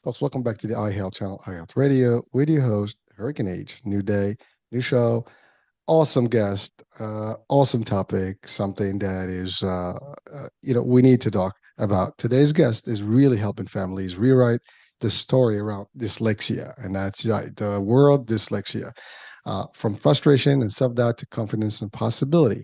Folks, welcome back to the iHealth channel, iHealth Radio, with your host, Hurricane Age. New day, new show, awesome guest, awesome topic, something that is, we need to talk about. Today's guest is really helping families rewrite the story around dyslexia, and that's right, the world dyslexia, from frustration and self-doubt to confidence and possibility.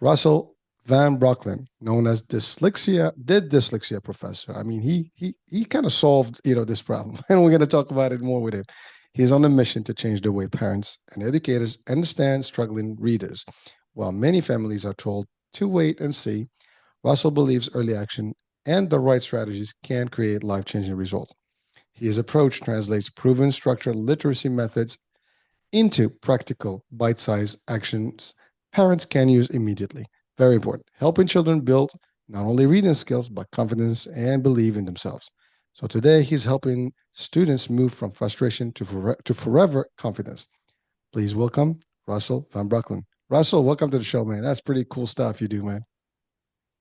Russell Van Brocklen, known as Dyslexia Professor. I mean, he kind of solved this problem, and we're going to talk about it more with him. He's on a mission to change the way parents and educators understand struggling readers. While many families are told to wait and see, Russell believes early action and the right strategies can create life-changing results. His approach translates proven structured literacy methods into practical, bite sized actions parents can use immediately. Very important. Helping children build not only reading skills, but confidence and believe in themselves. So today, he's helping students move from frustration to forever confidence. Please welcome Russell Van Brocklen. Russell, welcome to the show, man. That's pretty cool stuff you do, man.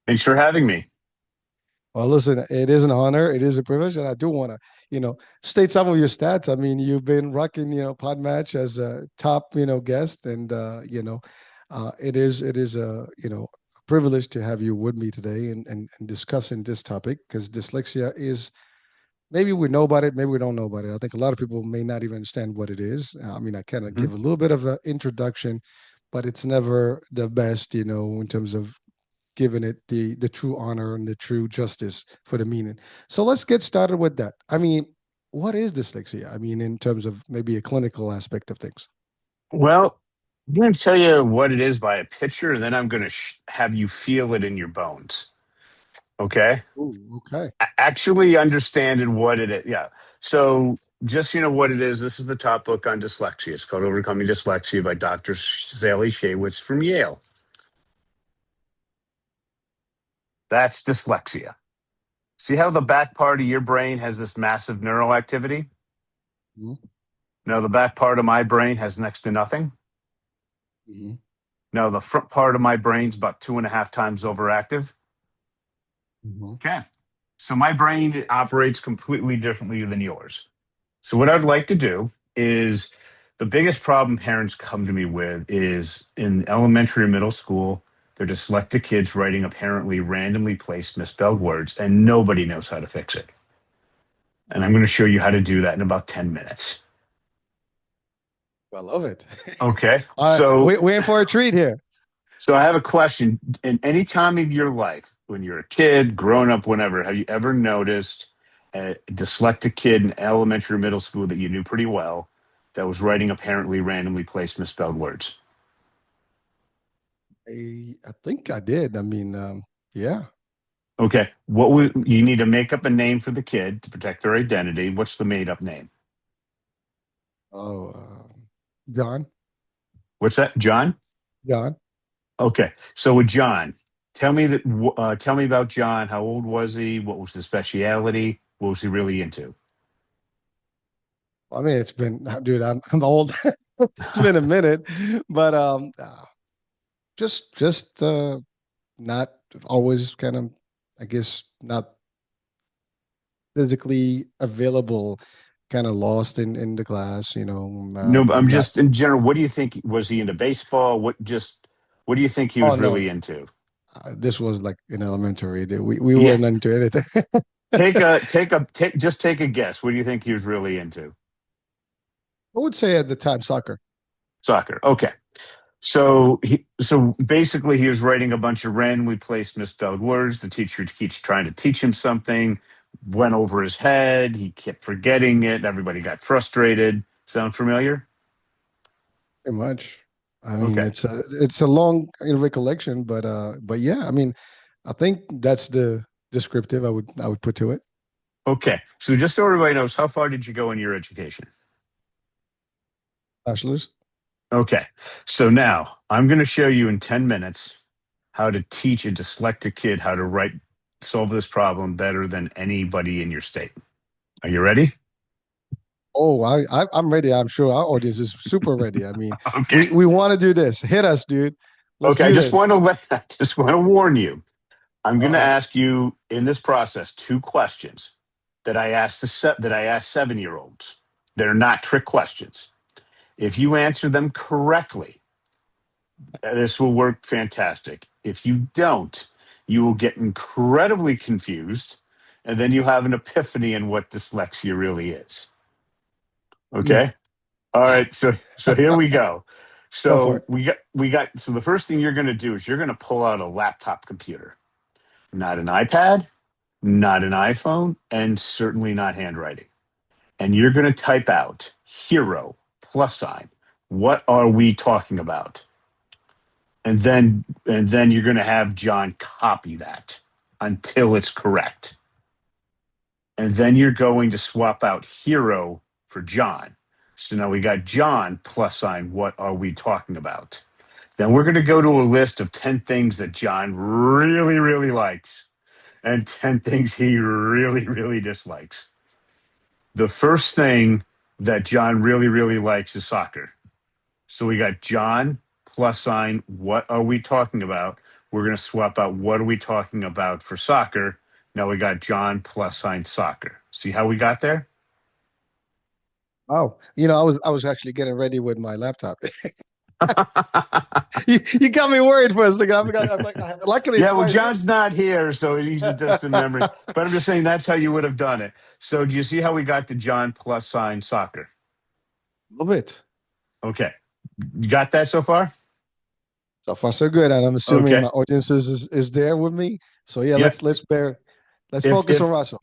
Thanks for having me. Well, listen, it is an honor. It is a privilege. And I do want to, state some of your stats. I mean, you've been rocking, Podmatch as a top, guest. And, it is a privilege to have you with me today and discussing this topic because dyslexia is, maybe we know about it, maybe we don't know about it. I think a lot of people may not even understand what it is. I mean, I kind of Mhm. give a little bit of an introduction, but it's never the best, in terms of giving it the true honor and the true justice for the meaning. So let's get started with that. I mean, what is dyslexia? I mean, in terms of maybe a clinical aspect of things. Well, I'm going to tell you what it is by a picture, and then I'm going to have you feel it in your bones. Okay? Ooh, okay. Actually understand it, what it is. Yeah. So, just so you know what it is, this is the top book on dyslexia. It's called Overcoming Dyslexia by Dr. Sally Shaywitz from Yale. That's dyslexia. See how the back part of your brain has this massive neural activity? Mm-hmm. No, the back part of my brain has next to nothing. Mm-hmm. No, the front part of my brain's about 2.5 times overactive. Mm-hmm. Okay. So my brain operates completely differently than yours. So what I'd like to do is the biggest problem parents come to me with is in elementary or middle school, they're dyslexic kids writing apparently randomly placed misspelled words, and nobody knows how to fix it. And I'm going to show you how to do that in about 10 minutes. I love it. Okay. All right, So we're in for a treat here. So I have a question. In any time of your life, when you're a kid, grown up, whenever, have you ever noticed a dyslexic kid in elementary or middle school that you knew pretty well that was writing apparently randomly placed misspelled words? I think I did. I mean, yeah. Okay. What would you need to make up a name for the kid to protect their identity? What's the made up name? Oh, John, What's that? John? John. Okay. So with John, tell me about John. How old was he? What was the speciality? What was he really into? I mean, it's been, dude, I'm old. It's been a minute, but just not always kind of, I guess, not physically available, kind of lost in the class, No, but I'm not. just in general. What do you think? Was he into baseball? What do you think he Oh was no, really into? this was like in elementary. We Yeah, weren't into anything. just take a guess. What do you think he was really into? I would say at the time soccer. Soccer. Okay. So basically he was writing a bunch of randomly placed misspelled words. The teacher keeps trying to teach him something, went over his head. He kept forgetting it. Everybody got frustrated. Sound familiar? Pretty much. I mean, Okay. it's a long recollection, but yeah, I mean, I think that's the descriptive I would put to it. Okay. So just so everybody knows, how far did you go in your education? Bachelor's. Okay. So now I'm going to show you in 10 minutes how to teach a dyslexic kid how to solve this problem better than anybody in your state. Are you ready? Oh, I'm ready. I'm sure our audience is super ready. I mean, Okay. we want to do this. Hit us, dude. Let's Okay. do this. I just want to warn you. I'm going to Uh-oh. ask you in this process two questions. that I ask 7-year-olds. They're not trick questions. If you answer them correctly, this will work fantastic. If you don't, you will get incredibly confused, and then you have an epiphany in what dyslexia really is. Yeah. Okay. All right. So here we go. Go for So it. we got so the first thing you're going to do is you're going to pull out a laptop computer, not an iPad, not an iPhone, and certainly not handwriting. And you're going to type out hero plus sign. What are we talking about? And then you're going to have John copy that until it's correct. And then you're going to swap out hero for John. So now we got John plus sign. What are we talking about? Then we're going to go to a list of 10 things that John really, really likes and 10 things he really, really dislikes. The first thing that John really, really likes is soccer. So we got John plus sign. What are we talking about? We're going to swap out what are we talking about for soccer. Now we got John plus sign soccer. See how we got there? Oh, I was actually getting ready with my laptop. You got me worried for a second. I'm like, luckily Yeah, it's well, right here. John's not here, so he's a distant memory. But I'm just saying that's how you would have done it. So do you see how we got the John plus sign soccer? A little bit. Okay. You got that so far? So far, so good. And I'm assuming my Okay. audience is there with me. So yeah, Yeah. let's If focus if on Russell.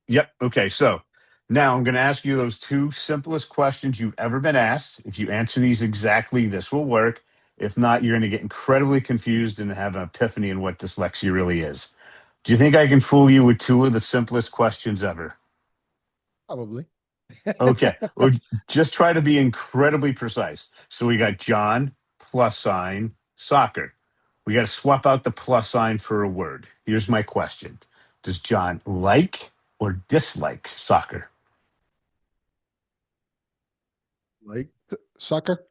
Yep. Okay. So now I'm going to ask you those two simplest questions you've ever been asked. If you answer these exactly, this will work. If not, you're going to get incredibly confused and have an epiphany in what dyslexia really is. Do you think I can fool you with two of the simplest questions ever? Probably. Okay. Well, just try to be incredibly precise. So we got John plus sign soccer. We got to swap out the plus sign for a word. Here's my question. Does John like or dislike soccer? Like soccer.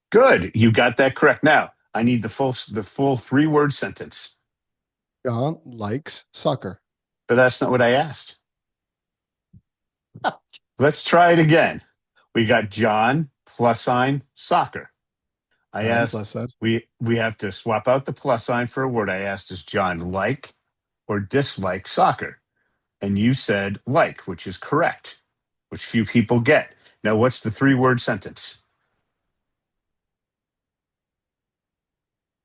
Good. You got that correct. Now, I need the full 3-word sentence. John likes soccer. But that's not what I asked. Let's try it again. We got John plus sign soccer. I John asked plus size. we have to swap out the plus sign for a word. I asked, does John like or dislike soccer? And you said like, which is correct, which few people get. Now, what's the 3-word sentence?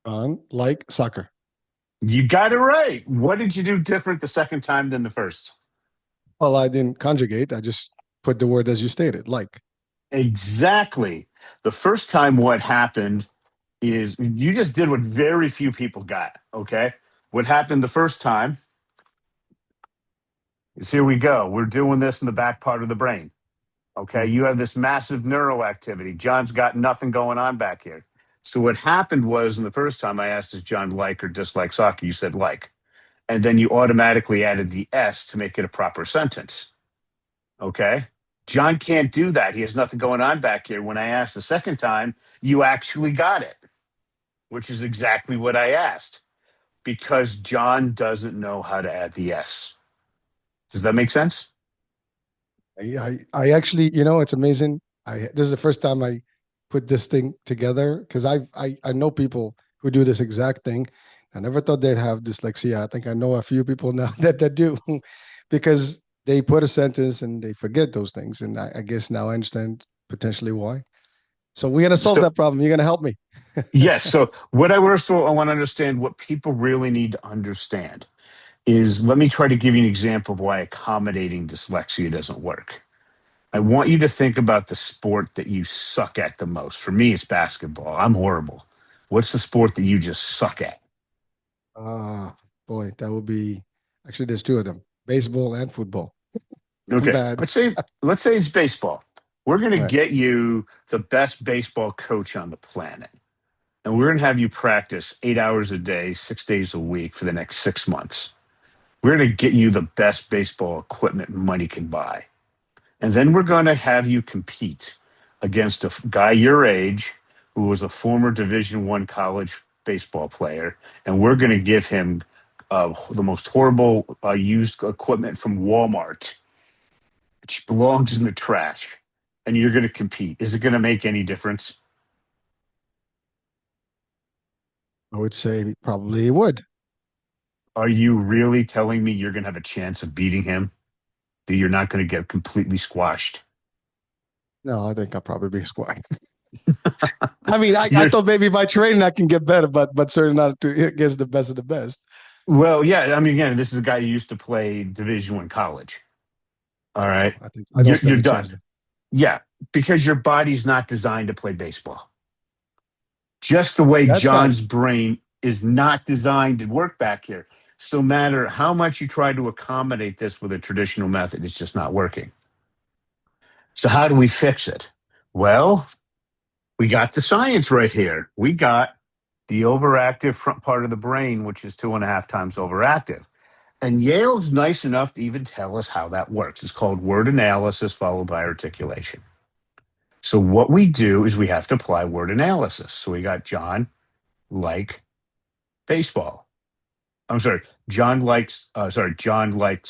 John like soccer. You got it right. What did you do different the second time than the first? Well, I didn't conjugate. I just put the word as you stated, like. Exactly. The first time, what happened is you just did what very few people got. Okay. What happened the first time is here we go. We're doing this in the back part of the brain. Okay. Mhm. You have this massive neural activity. John's got nothing going on back here. So what happened was in the first time I asked, does John like or dislike soccer? You said like. And then you automatically added the S to make it a proper sentence. Okay. John can't do that. He has nothing going on back here. When I asked the second time, you actually got it, which is exactly what I asked because John doesn't know how to add the S. Does that make sense? I actually, it's amazing. This is the first time I put this thing together because I know people who do this exact thing. I never thought they'd have dyslexia. I think I know a few people now that do because they put a sentence and they forget those things. And I guess now I understand potentially why. So we're gonna solve So, that problem. You're gonna help me. yes. So, what I also I want to understand what people really need to understand is let me try to give you an example of why accommodating dyslexia doesn't work. I want you to think about the sport that you suck at the most. For me, it's basketball. I'm horrible. What's the sport that you just suck at? Ah, boy, that would be actually there's two of them, baseball and football. I'm Okay, bad. let's say it's baseball. We're going to Right. get you the best baseball coach on the planet, and we're going to have you practice 8 hours a day, 6 days a week for the next 6 months. We're going to get you the best baseball equipment money can buy, and then we're going to have you compete against a guy your age who was a former Division I college baseball player, and we're going to give him the most horrible used equipment from Walmart, which belongs in the trash, and you're going to compete. Is it going to make any difference? I would say probably it would. Are you really telling me you're going to have a chance of beating him? That you're not going to get completely squashed? No, I think I'll probably be squat. I mean, I You're thought maybe by training I can get better, but certainly not to against the best of the best. well, yeah. I mean, again, this is a guy who used to play Division One college. All No, right, I think I don't you're stand a chance. done. Yeah, because your body's not designed to play baseball. Just the way That's John's facts. brain is not designed to work back here. So, no matter how much you try to accommodate this with a traditional method, it's just not working. So, how do we fix it? Well, we got the science right here. We got the overactive front part of the brain, which is 2.5 times overactive. And Yale's nice enough to even tell us how that works. It's called word analysis followed by articulation. So, what we do is we have to apply word analysis. So, we got John like baseball. I'm sorry, John likes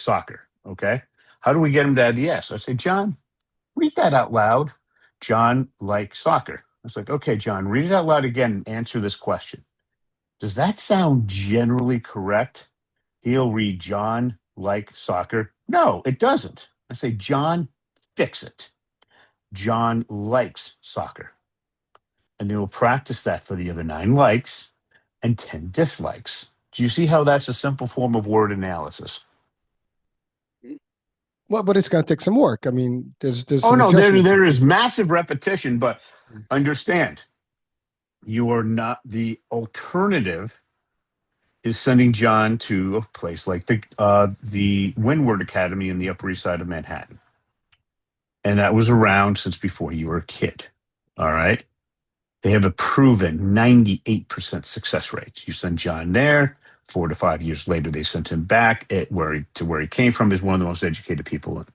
soccer. Okay. How do we get him to add the S? I say, John, read that out loud. John likes soccer. I was like, okay, John, read it out loud again and answer this question. Does that sound generally correct? He'll read John like soccer. No, it doesn't. I say, John, fix it. John likes soccer. And then we'll practice that for the other 9 likes and 10 dislikes. Do you see how that's a simple form of word analysis? Well, but it's going to take some work. I mean, there's Oh some no, adjustment to there it. is massive repetition, but understand you are not the alternative is sending John to a place like the Windward Academy in the Upper East Side of Manhattan. And that was around since before you were a kid. All right. They have a proven 98% success rate. You send John there, 4 to 5 years later, they sent him back to where he came from is one of the most educated people,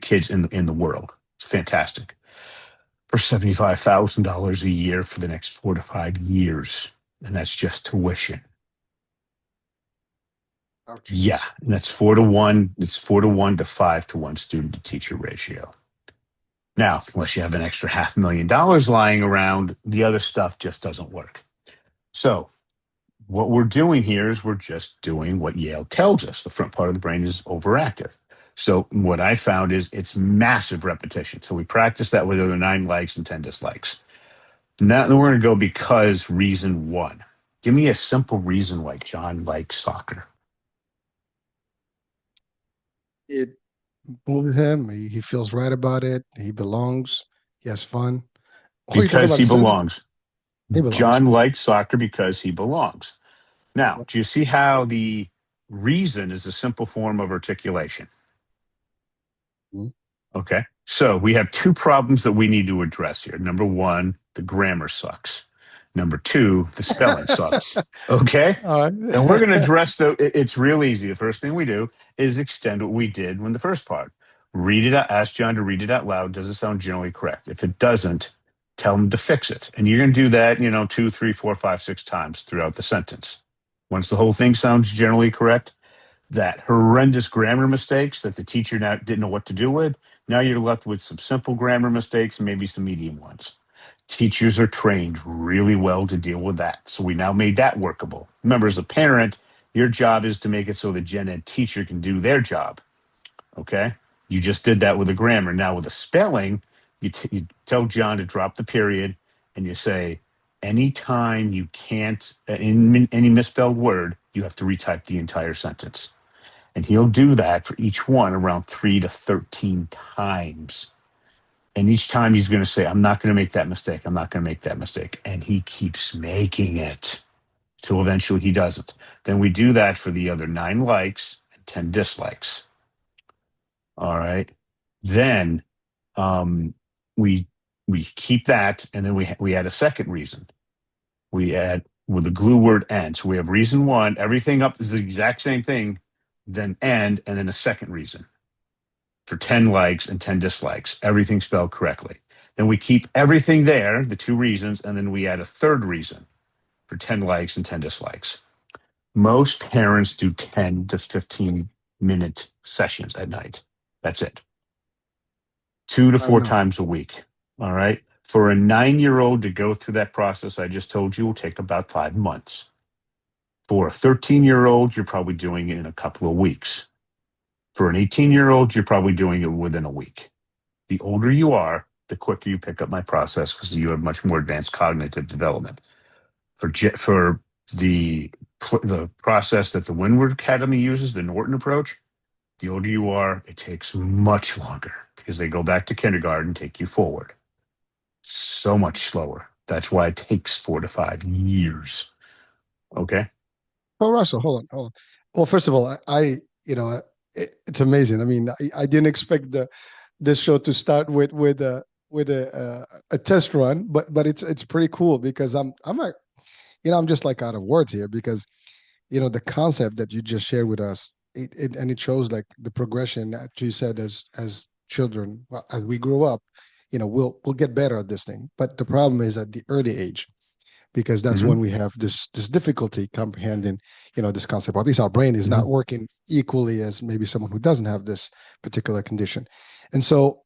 kids in the world. It's fantastic. For $75,000 a year for the next 4 to 5 years. And that's just tuition. Ouch. Yeah. And that's 4 to 1. It's 4 to 1 to 5 to 1 student to teacher ratio. Now, unless you have an extra $500,000 lying around, the other stuff just doesn't work. So, what we're doing here is we're just doing what Yale tells us. The front part of the brain is overactive. So, what I found is it's massive repetition. So, we practice that with other 9 likes and 10 dislikes. Now, then we're going to go because reason one. Give me a simple reason why John likes soccer. It moves him. He feels right about it. He belongs. He has fun. Oh, you're talking Because about a he sense? belongs. He belongs. John likes soccer because he belongs. Now, do you see how the reason is a simple form of articulation? Mhm. Okay. So we have 2 problems that we need to address here. Number one, the grammar sucks. Number two, the spelling sucks. Okay. All And we're right. going to address it's real easy. The first thing we do is extend what we did when the first part. Read it out, ask John to read it out loud. Does it sound generally correct? If it doesn't, tell him to fix it. And you're going to do that, 2, 3, 4, 5, 6 times throughout the sentence. Once the whole thing sounds generally correct, that horrendous grammar mistakes that the teacher now didn't know what to do with. Now you're left with some simple grammar mistakes, maybe some medium ones. Teachers are trained really well to deal with that. So we now made that workable. Remember, as a parent, your job is to make it so the gen ed teacher can do their job. Okay. You just did that with the grammar. Now with the spelling, you tell John to drop the period and you say, anytime you can't, in any misspelled word, you have to retype the entire sentence. And he'll do that for each one around 3 to 13 times. And each time he's going to say, I'm not going to make that mistake. I'm not going to make that mistake. And he keeps making it till eventually he doesn't. Then we do that for the other 9 likes and 10 dislikes. All right. Then um, we we keep that, and then we add a second reason. We add with the glue word and. So we have reason one, everything up is the exact same thing, then and then a second reason for 10 likes and 10 dislikes, everything spelled correctly. Then we keep everything there, the 2 reasons, and then we add a third reason for 10 likes and 10 dislikes. Most parents do 10 to 15-minute sessions at night. That's it. Two to Not four enough. times a week. All right. For a 9 year old to go through that process I just told you will take about 5 months. For a 13-year old, you're probably doing it in a couple of weeks. For an 18-year old, you're probably doing it within a week. The older you are, the quicker you pick up my process because you have much more advanced cognitive development. For the process that the Windward Academy uses, the Norton approach, the older you are, it takes much longer because they go back to kindergarten, take you forward. So much slower. That's why it takes 4 to 5 years. Okay. Oh, Russell, hold on, hold on. Well, first of all, it's amazing. I mean, I didn't expect this show to start with a test run, but it's pretty cool because I'm just like out of words here because the concept that you just shared with us, and it shows like the progression that you said as children, well, as we grow up, we'll get better at this thing. But the problem is at the early age, because that's when Hmm. we have this difficulty comprehending this concept, or at least our brain is not Hmm. working equally as maybe someone who doesn't have this particular condition. And so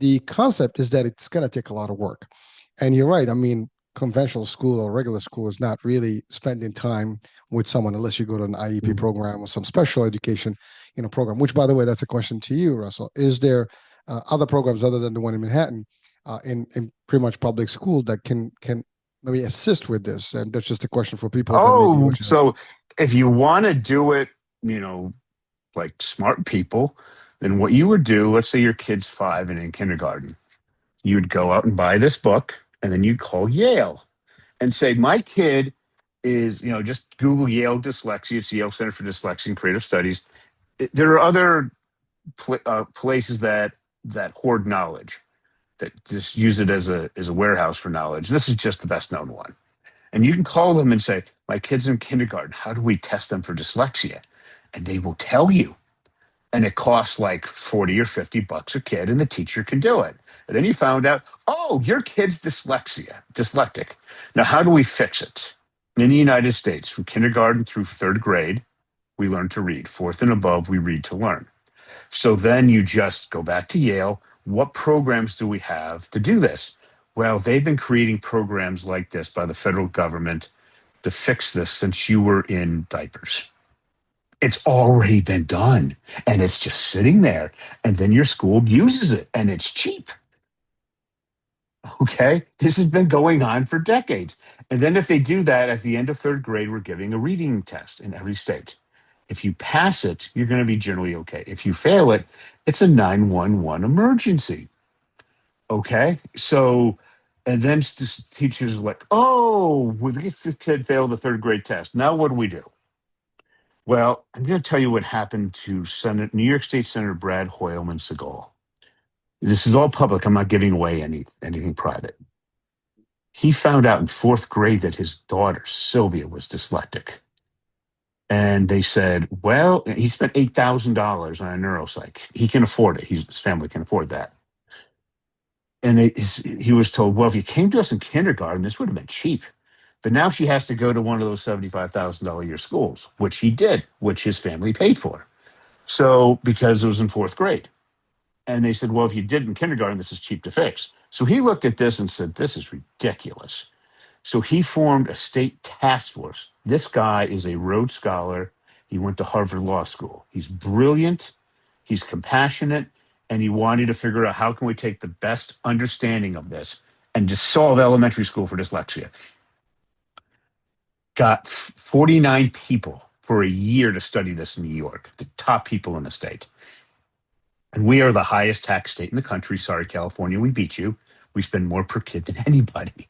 the concept is that it's going to take a lot of work. And you're right. I mean, conventional school or regular school is not really spending time with someone unless you go to an IEP program or some special education program, which, by the way, that's a question to you, Russell. Is there other programs other than the one in Manhattan, in pretty much public school, that can maybe assist with this? And that's just a question for people that maybe Oh, watching us. so if you want to do it, like smart people, then what you would do, let's say your kid's 5 and in kindergarten, you would go out and buy this book, and then you'd call Yale and say, my kid is, just Google Yale dyslexia. It's Yale Center for Dyslexia and Creative Studies. There are other places that hoard knowledge, that just use it as a warehouse for knowledge. This is just the best known one. And you can call them and say, my kid's in kindergarten. How do we test them for dyslexia? And they will tell you. And it costs like 40 or $50 a kid, and the teacher can do it. And then you found out, oh, your kid's dyslexic. Now, how do we fix it? In the United States, from kindergarten through third grade, we learn to read. Fourth and above, we read to learn. So then you just go back to Yale. What programs do we have to do this? Well, they've been creating programs like this by the federal government to fix this since you were in diapers. It's already been done, and it's just sitting there. And then your school uses it, and it's cheap. Okay. This has been going on for decades. And then if they do that at the end of third grade, we're giving a reading test in every state. If you pass it, you're going to be generally okay. If you fail it, it's a 911 emergency. Okay. So, and then teachers are like, oh, well, this kid failed the third grade test. Now what do we do? Well, I'm going to tell you what happened to New York State Senator Brad Hoylman Segal. This is all public. I'm not giving away anything private. He found out in fourth grade that his daughter, Sylvia, was dyslexic. And they said, well, he spent $8,000 on a neuropsych. He can afford it. His family can afford that. And he was told, well, if you came to us in kindergarten, this would have been cheap. But now she has to go to one of those $75,000 a year schools, which he did, which his family paid for. So, because it was in fourth grade. And they said, well, if you did in kindergarten, this is cheap to fix. So he looked at this and said, this is ridiculous. So he formed a state task force. This guy is a Rhodes Scholar. He went to Harvard Law School. He's brilliant. He's compassionate. And he wanted to figure out how can we take the best understanding of this and just solve elementary school for dyslexia. Got 49 people for a year to study this in New York, the top people in the state. And we are the highest tax state in the country. Sorry, California, we beat you. We spend more per kid than anybody.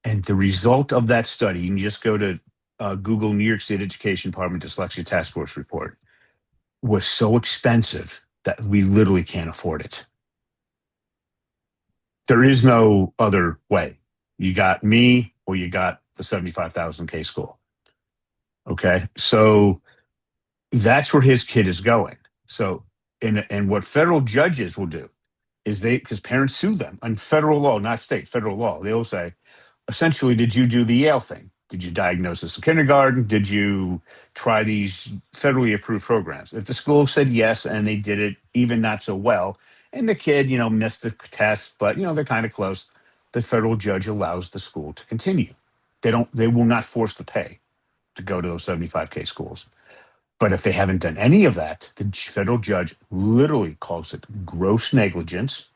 And the result of that study, you can just go to Google New York State Education Department Dyslexia Task Force report, was so expensive that we literally can't afford it. There is no other way. You got me or you got the 75,000 K school. Okay. So that's where his kid is going. So, and what federal judges will do is because parents sue them on federal law, not state, federal law, they will say, essentially, did you do the Yale thing? Did you diagnose this in kindergarten? Did you try these federally approved programs? If the school said yes and they did it even not so well, and the kid, missed the test, but they're kind of close, the federal judge allows the school to continue. They will not force the pay to go to those 75K schools. But if they haven't done any of that, the federal judge literally calls it gross negligence,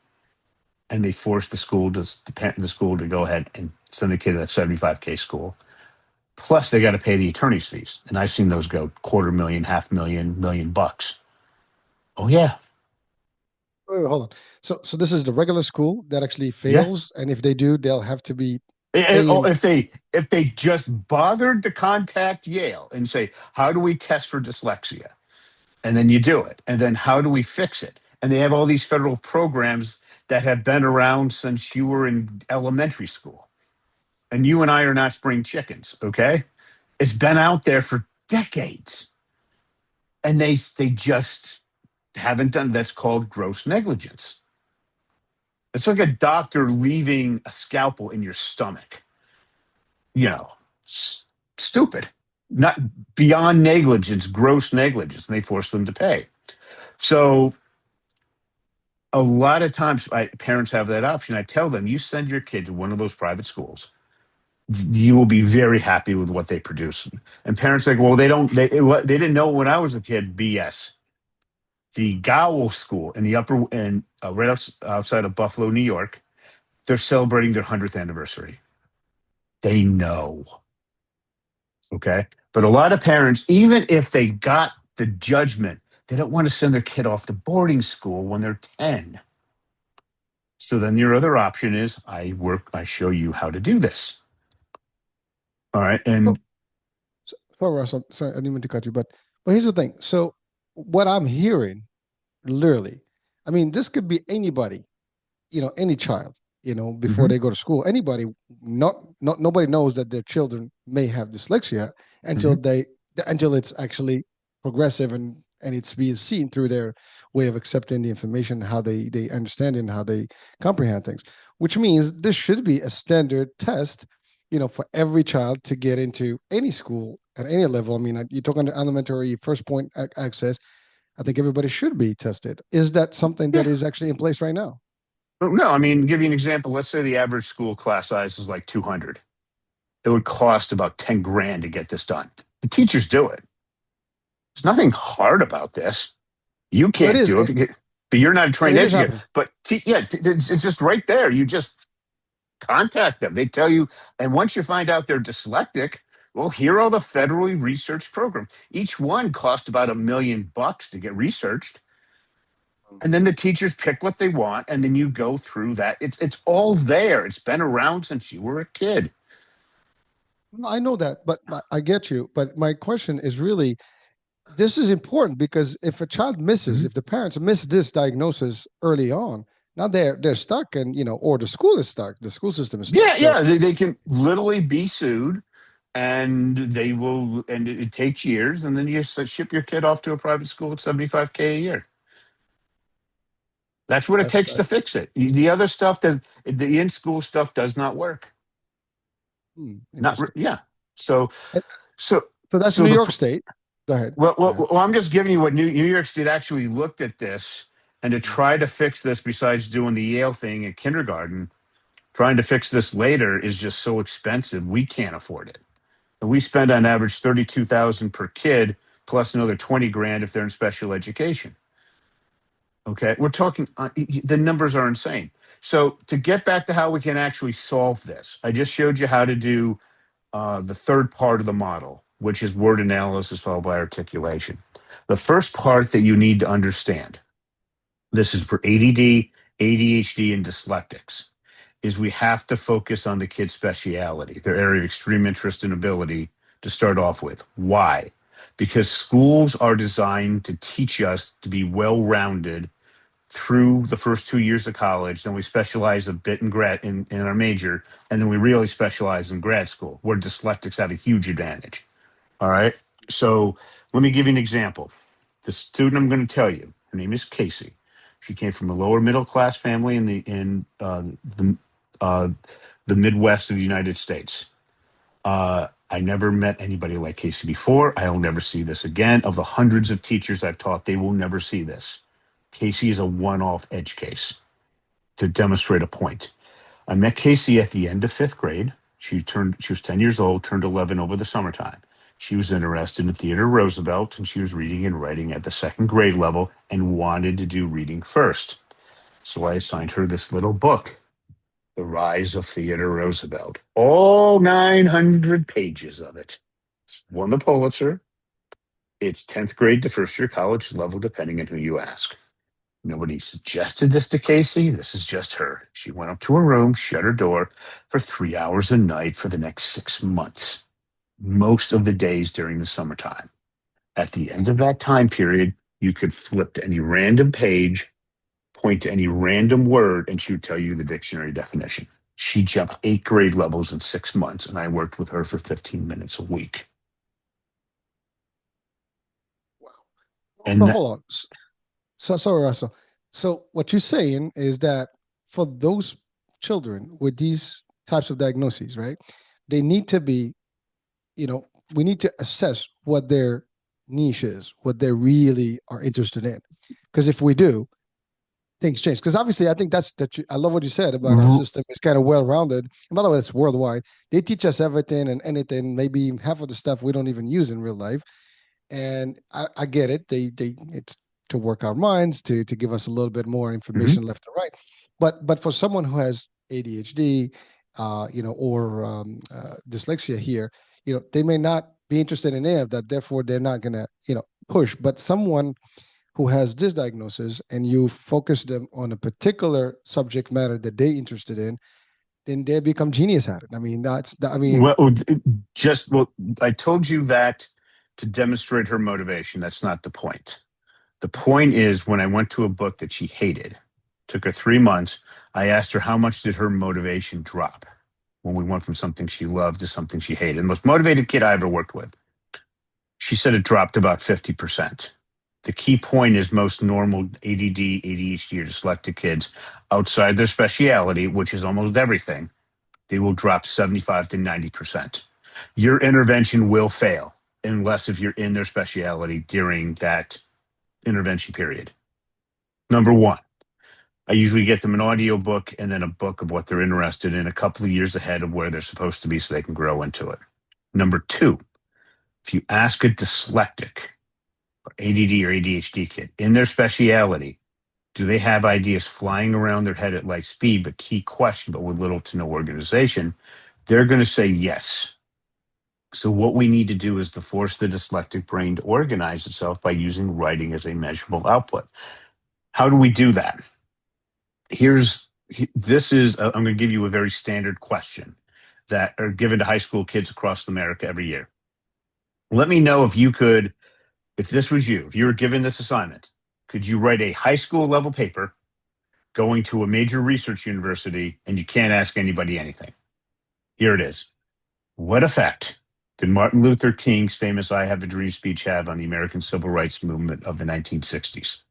and they force the school to go ahead and send the kid to that 75K school. Plus, they got to pay the attorney's fees, and I've seen those go quarter million, half million, $1 million. Oh yeah, Wait, hold on. So this is the regular school that actually yeah. fails, and if they do, they'll have to be Oh, paying. if they just bothered to contact Yale and say, how do we test for dyslexia? And then you do it. And then how do we fix it? And they have all these federal programs that have been around since you were in elementary school. And you and I are not spring chickens, okay? It's been out there for decades. And they just haven't done. That's called gross negligence. It's like a doctor leaving a scalpel in your stomach. You know, stupid. Not beyond negligence, gross negligence, and they force them to pay. So a lot of times parents have that option. I tell them, you send your kid to one of those private schools, you will be very happy with what they produce. And parents are like, well, they didn't know when I was a kid. BS. The Gowl School in the upper and right outside of Buffalo, New York, they're celebrating their 100th anniversary. They know, okay. But a lot of parents, even if they got the judgment, they don't want to send their kid off to boarding school when they're 10. So then your other option is I show you how to do this. All right. So, And sorry, Russ, I'm sorry, I didn't mean to cut you, but here's the thing. So what I'm hearing, literally, I mean, this could be anybody, any child, before mhm, they go to school. Anybody, not nobody knows that their children may have dyslexia until mhm. they until it's actually progressive and it's being seen through their way of accepting the information, how they understand it, and how they comprehend things. Which means this should be a standard test, for every child to get into any school at any level. I mean, you're talking to elementary first point access. I think everybody should be tested. Is that something Yeah. that is actually in place right now? No, I mean, give you an example. Let's say the average school class size is like 200. It would cost about 10 grand to get this done. The teachers do it. There's nothing hard about this. You Well, it can't is. do it, but you're not a trained It is educator. happening. But yeah, it's just right there. You just contact them. They tell you, and once you find out they're dyslexic, well, here are the federally researched programs. Each one cost about $1 million to get researched, and then the teachers pick what they want, and then you go through that. It's all there. It's been around since you were a kid. No, I know that, but I get you. But my question is really, this is important because if a child misses, Mhm. if the parents miss this diagnosis early on, now they're stuck, and or the school is stuck, the school system is stuck. Yeah, So, yeah, they can literally be sued, and they will, and it takes years, and then you just ship your kid off to a private school at 75K a year. That's what it that's takes that. to fix it. The other stuff does the in school stuff does not work. Not Interesting. yeah. So And so so that's so New the York State. Go ahead. well, Go well, ahead. well I'm just giving you what New York State actually looked at this, and to Mm. try to fix this. Besides doing the Yale thing at kindergarten, trying to fix this later is just so expensive. We can't afford it. And we spend on average 32,000 per kid, plus another 20 grand if they're in special education. Okay, we're talking. The numbers are insane. So to get back to how we can actually solve this, I just showed you how to do the third part of the model, which is word analysis followed by articulation. The first part that you need to understand, this is for ADD, ADHD, and dyslexics, is we have to focus on the kid's speciality, their area of extreme interest and ability to start off with. Why? Because schools are designed to teach us to be well rounded through the first 2 years of college. Then we specialize a bit in our major, and then we really specialize in grad school, where dyslexics have a huge advantage. All right. So let me give you an example. The student I'm going to tell you, her name is Casey. She came from a lower middle class family in the Midwest of the United States. I never met anybody like Casey before. I'll never see this again. Of the hundreds of teachers I've taught, they will never see this. Casey is a one-off edge case to demonstrate a point. I met Casey at the end of fifth grade. She was 10 years old, turned 11 over the summertime. She was interested in Theodore Roosevelt, and she was reading and writing at the second grade level and wanted to do reading first. So I assigned her this little book, The Rise of Theodore Roosevelt. All 900 pages of it. It's won the Pulitzer. It's 10th grade to first year college level, depending on who you ask. Nobody suggested this to Casey. This is just her. She went up to her room, shut her door for 3 hours a night for the next 6 months, most of the days during the summertime. At the end of that time period, you could flip to any random page, point to any random word, and she would tell you the dictionary definition. She jumped 8 grade levels in 6 months, and I worked with her for 15 minutes a week. Wow. And So that, hold on. So sorry, Russell. So what you're saying is that for those children with these types of diagnoses, right? They need to be, we need to assess what their niche is, what they really are interested in. Because if we do, things change. Because obviously, I think I love what you said about our system. It's kind of well rounded. And by the way, it's worldwide. They teach us everything and anything. Maybe half of the stuff we don't even use in real life. And I get it. It's to work our minds to give us a little bit more Mhm. information left and right. But for someone who has ADHD, or dyslexia here, they may not be interested in any of that. Therefore, they're not gonna, push. But someone who has this diagnosis and you focus them on a particular subject matter that they're interested in, then they become genius at it. I mean, I mean, Well, I told you that to demonstrate her motivation. That's not the point. The point is when I went to a book that she hated, took her 3 months, I asked her how much did her motivation drop when we went from something she loved to something she hated. The most motivated kid I ever worked with. She said it dropped about 50%. The key point is most normal ADD, ADHD, or dyslexic kids outside their speciality, which is almost everything, they will drop 75 to 90%. Your intervention will fail unless if you're in their speciality during that intervention period. Number one, I usually get them an audio book and then a book of what they're interested in a couple of years ahead of where they're supposed to be so they can grow into it. Number two, if you ask a dyslexic or ADD or ADHD kid in their speciality, do they have ideas flying around their head at light speed, but key question, but with little to no organization? They're going to say yes. So what we need to do is to force the dyslexic brain to organize itself by using writing as a measurable output. How do we do that? Here's this is I'm going to give you a very standard question that are given to high school kids across America every year. Let me know if this was you, if you were given this assignment, could you write a high school level paper going to a major research university and you can't ask anybody anything? Here it is. What effect did Martin Luther King's famous I Have a Dream speech have on the American civil rights movement of the 1960s?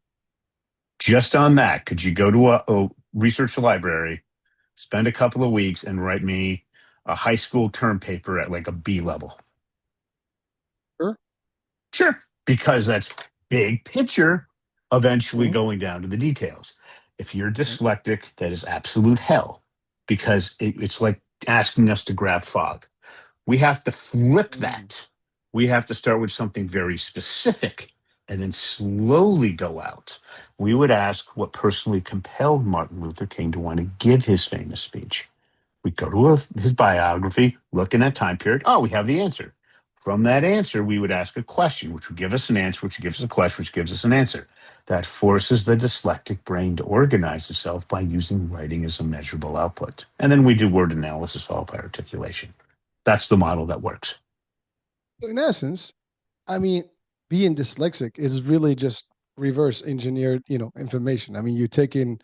Just on that, could you go to a research library, spend a couple of weeks, and write me a high school term paper at like a B level? sure. Sure, because that's big picture, eventually Mhm. going down to the details. If you're Right. dyslexic, that is absolute hell because it's like asking us to grab fog. We have to flip Mm. that. We have to start with something very specific and then slowly go out. We would ask what personally compelled Martin Luther King to want to give his famous speech. We go to his biography, look in that time period. Oh, we have the answer. From that answer, we would ask a question, which would give us an answer, which gives us a question, which gives us an answer. That forces the dyslexic brain to organize itself by using writing as a measurable output. And then we do word analysis followed by articulation. That's the model that works. So in essence, I mean, being dyslexic is really just reverse engineered, information. I mean, you take in,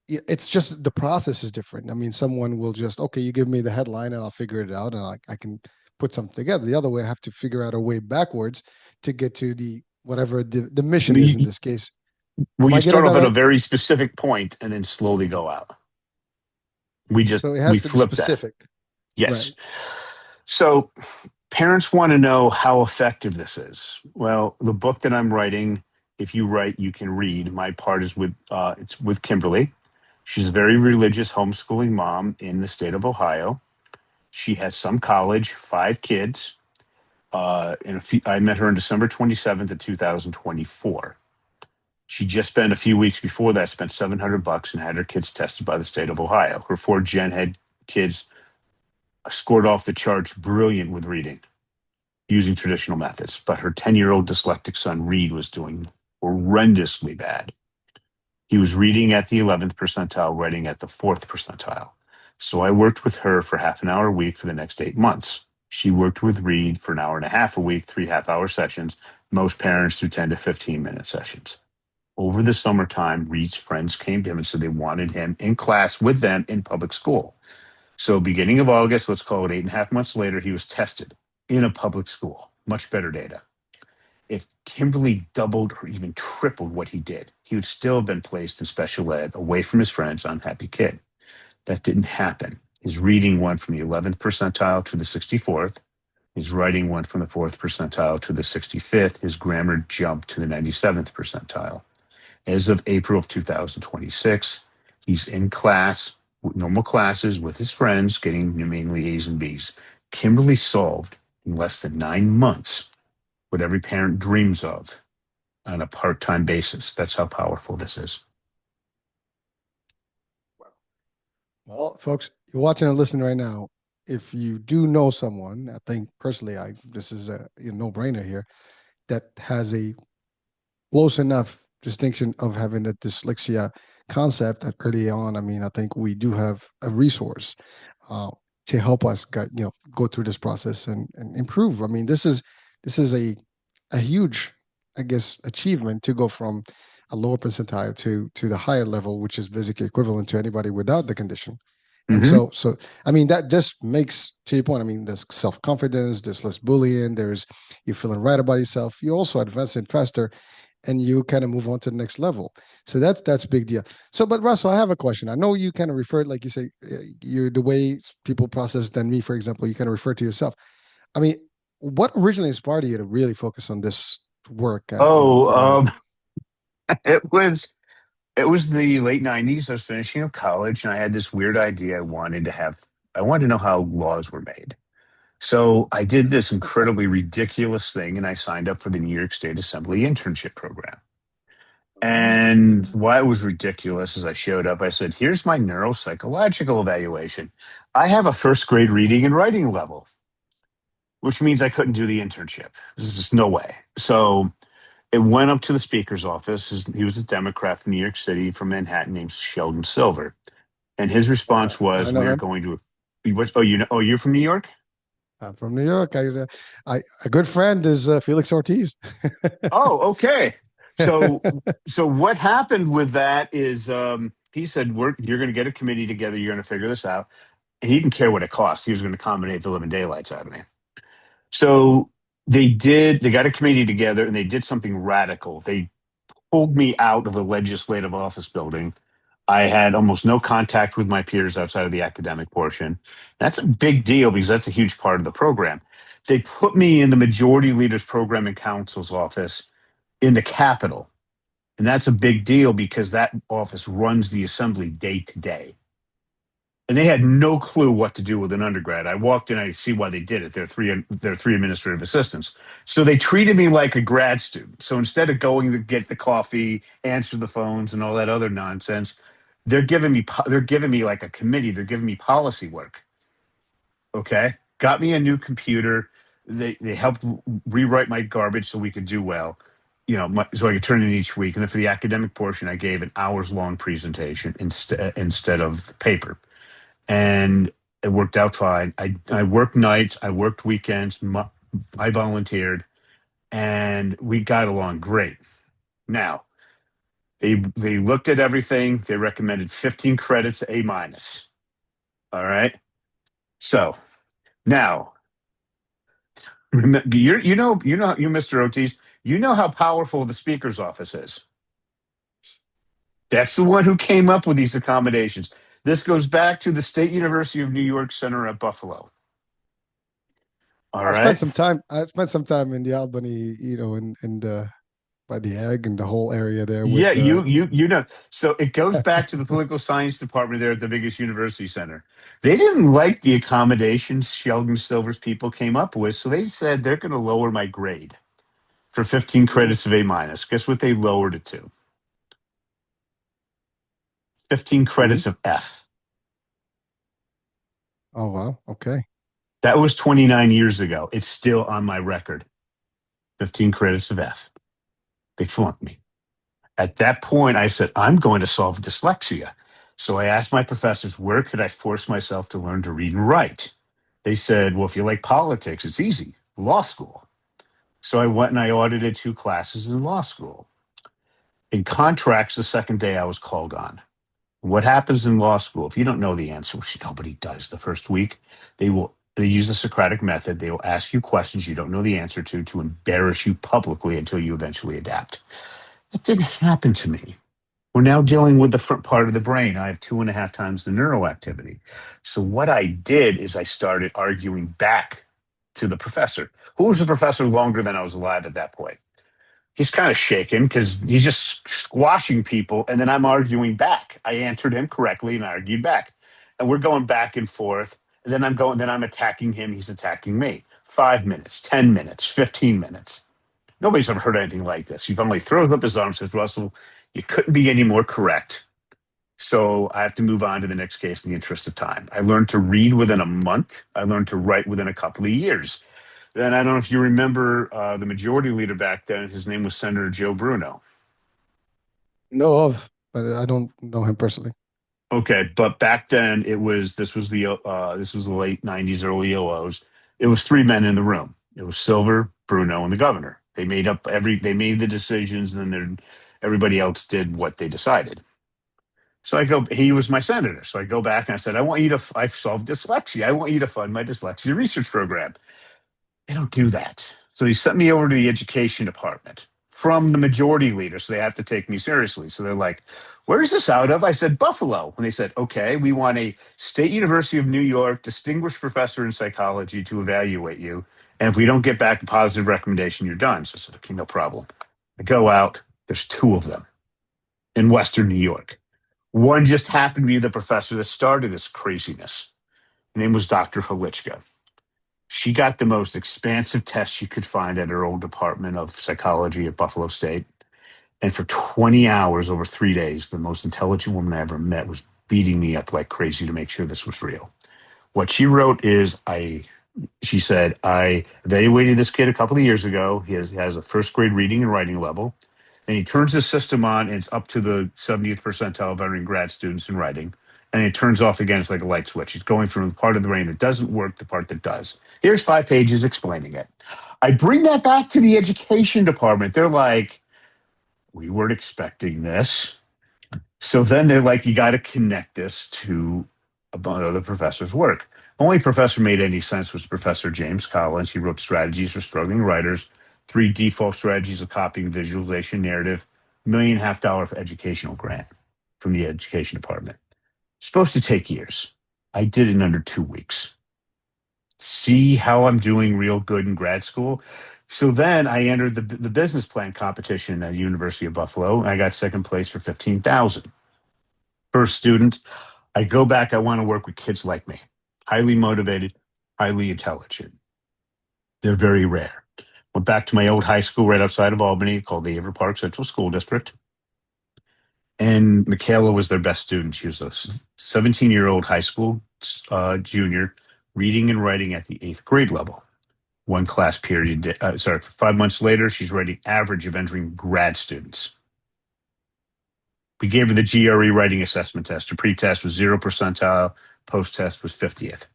it's just the process is different. I mean, someone will just, okay, you give me the headline and I'll figure it out and I can put something together. The other way, I have to figure out a way backwards to get to the whatever the mission is in You, this case. well, Am you I getting start that off at a right? very specific point and then slowly Mhm. go out. We just So it we has to be flip that. specific, right? Yes. So Parents want to know how effective this is. Well, the book that I'm writing, if you write, you can read. My part is with it's with Kimberly. She's a very religious homeschooling mom in the state of Ohio. She has some college, 5 kids. I met her on December 27th of 2024. She just spent a few weeks before that spent $700 and had her kids tested by the state of Ohio. Her 4 Gen Head kids scored off the charts, brilliant with reading using traditional methods, but her 10-year-old dyslexic son Reed was doing horrendously bad. He was reading at the 11th percentile, writing at the 4th percentile. So I worked with her for half an hour a week for the next 8 months. She worked with Reed for an hour and a half a week, 3 half-hour sessions. Most parents do 10 to 15-minute sessions. Over the summertime, Reed's friends came to him and said they wanted him in class with them in public school. So, beginning of August, let's call it 8.5 months later, he was tested in a public school. Much better data. If Kimberly doubled or even tripled what he did, he would still have been placed in special ed, away from his friends, unhappy kid. That didn't happen. His reading went from the 11th percentile to the 64th. His writing went from the 4th percentile to the 65th. His grammar jumped to the 97th percentile. As of April of 2026, he's in class, normal classes with his friends, getting mainly A's and B's. Kimberly solved in less than 9 months what every parent dreams of on a part-time basis. That's how powerful this is. Well, folks, you're watching and listening right now. If you do know someone, I think personally, I this is a no-brainer here, that has a close enough distinction of having a dyslexia concept early on. I mean, I think we do have a resource uh, to help us go through this process and improve. I mean, this is a huge, I guess, achievement to go from a lower percentile to the higher level, which is basically equivalent to anybody without the condition. And Mm-hmm. so I mean that just makes, to your point, I mean, there's self-confidence, there's less bullying, there's you're feeling right about yourself. You also advancing faster and you kind of move on to the next level. So that's a big deal. So, but Russell, I have a question. I know you kind of referred, like you say, you're the way people process than me, for example. You kind of refer to yourself. I mean, what originally inspired you to really focus on this work? Oh, For the it was the late '90s. I was finishing up college, and I had this weird idea. I wanted to know how laws were made. So I did this incredibly ridiculous thing, and I signed up for the New York State Assembly internship program. And why it was ridiculous is I showed up, I said, here's my neuropsychological evaluation. I have a first grade reading and writing level, which means I couldn't do the internship. There's just no way. So it went up to the speaker's office. He was a Democrat from New York City, from Manhattan, named Sheldon Silver. And his response I was, know we're him. going to, you're from New York? I'm from New York. I a good friend is Felix Ortiz. Oh, okay. So so what happened with that is he said you're going to get a committee together. You're going to figure this out. And he didn't care what it cost. He was going to accommodate the living daylights out of me. So they did. They got a committee together and they did something radical. They pulled me out of the legislative office building. I had almost no contact with my peers outside of the academic portion. That's a big deal because that's a huge part of the program. They put me in the Majority Leaders Program and Council's office in the Capitol. And that's a big deal because that office runs the assembly day to day. And they had no clue what to do with an undergrad. I walked in, I see why they did it. They're three administrative assistants. So they treated me like a grad student. So instead of going to get the coffee, answer the phones, and all that other nonsense, they're giving me like a committee. They're giving me policy work. Okay, got me a new computer. They helped rewrite my garbage so we could do well, so I could turn it in each week. And then for the academic portion, I gave an hours long presentation instead of paper, and it worked out fine. I worked nights, I worked weekends, I volunteered, and we got along great. Now they looked at everything. They recommended 15 credits A minus. All right, so now you Mr. Otis, you know how powerful the speaker's office is. That's the one who came up with these accommodations. This goes back to the State University of New York Center at Buffalo. All I spent right. some time. I spent some time in the Albany, in the by the egg and the whole area there Yeah, with you know. So it goes back to the political science department there at the biggest university center. They didn't like the accommodations Sheldon Silver's people came up with, so they said they're going to lower my grade for 15 Ooh, credits of A minus. Guess what they lowered it to? 15 ooh. credits of F. Oh wow. Okay. That was 29 years ago. It's still on my record. 15 credits of F. They flunked me. At that point, I said, I'm going to solve dyslexia. So I asked my professors, where could I force myself to learn to read and write? They said, well, if you like politics, it's easy, law school. So I went and I audited 2 classes in law school. In contracts, the second day I was called on. What happens in law school? If you don't know the answer, which nobody does the first week, they use the Socratic method. They will ask you questions you don't know the answer to embarrass you publicly until you eventually adapt. That didn't happen to me. We're now dealing with the front part of the brain. I have 2.5 times the neuroactivity. So what I did is I started arguing back to the professor, who was the professor longer than I was alive at that point. He's kind of shaken because he's just squashing people, and then I'm arguing back. I answered him correctly and I argued back, and we're going back and forth. And then I'm attacking him. He's attacking me. 5 minutes, 10 minutes, 15 minutes. Nobody's ever heard anything like this. He finally throws up his arm and says, Russell, you couldn't be any more correct. So I have to move on to the next case in the interest of time. I learned to read within a month. I learned to write within a couple of years. Then I don't know if you remember the majority leader back then. His name was Senator Joe Bruno. Know of, but I don't know him personally. Okay, but back then this was the late '90s, early '00s. It was 3 men in the room. It was Silver, Bruno, and the governor. They made the decisions, and then everybody else did what they decided. So I go, he was my senator. So I go back and I said, I've solved dyslexia. I want you to fund my dyslexia research program. They don't do that. So they sent me over to the education department from the majority leader. So they have to take me seriously. So they're like, where's this out of? I said, Buffalo. And they said, okay, we want a State University of New York distinguished professor in psychology to evaluate you. And if we don't get back a positive recommendation, you're done. So I said, okay, no problem. I go out. There's 2 of them in Western New York. One just happened to be the professor that started this craziness. Her name was Dr. Halichka. She got the most expansive test she could find at her old department of psychology at Buffalo State. And for 20 hours over 3 days, the most intelligent woman I ever met was beating me up like crazy to make sure this was real. What she wrote is she said, I evaluated this kid a couple of years ago. He has a first grade reading and writing level. Then he turns the system on and it's up to the 70th percentile of entering grad students in writing. And it turns off again. It's like a light switch. It's going from the part of the brain that doesn't work to the part that does. Here's 5 pages explaining it. I bring that back to the education department. They're like, we weren't expecting this. So then they're like, you got to connect this to other professor's work. Only professor made any sense was Professor James Collins. He wrote Strategies for Struggling Writers, 3 default strategies of copying, visualization, narrative, $1.5 million for educational grant from the education department. Supposed to take years. I did it in under 2 weeks. See how I'm doing real good in grad school. So then I entered the business plan competition at the University of Buffalo. And I got second place for 15,000 per student. I go back. I want to work with kids like me, highly motivated, highly intelligent. They're very rare. Went back to my old high school right outside of Albany called the Aver Park Central School District. And Michaela was their best student. She was a 17-year-old high school junior, reading and writing at the 8th grade level. One class period, 5 months later, she's writing average of entering grad students. We gave her the GRE writing assessment test. Her pre-test was 0 percentile, post-test was 50th.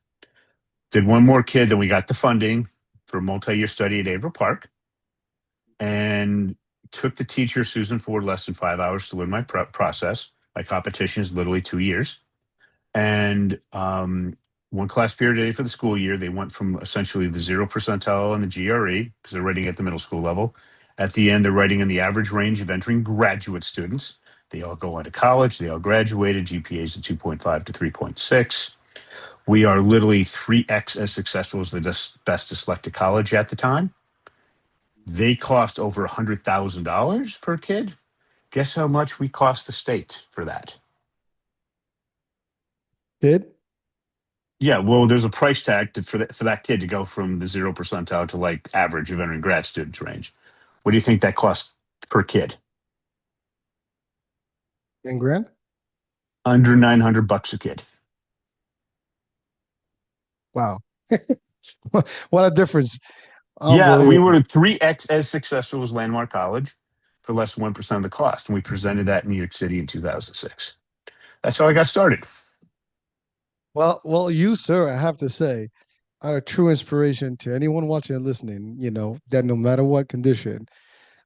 Did one more kid, then we got the funding for a multi-year study at Aver Park, and took the teacher, Susan Ford, less than 5 hours to learn my process. My competition is literally 2 years. And one class period a day for the school year. They went from essentially the 0 percentile on the GRE, because they're writing at the middle school level. At the end, they're writing in the average range of entering graduate students. They all go on to college. They all graduated, GPAs of 2.5 to 3.6. We are literally 3x as successful as the best dyslexic college at the time. They cost over $100,000 per kid. Guess how much we cost the state for that? Did Yeah, well, there's a price tag for that kid to go from the 0 percentile to like average of entering grad students range. What do you think that costs per kid? in grand? Under $900 a kid. Wow. What a difference. Yeah, we were Unbelievable. 3x as successful as Landmark College for less than 1% of the cost. And we presented that in New York City in 2006. That's how I got started. Well, you, sir, I have to say, are a true inspiration to anyone watching and listening, that no matter what condition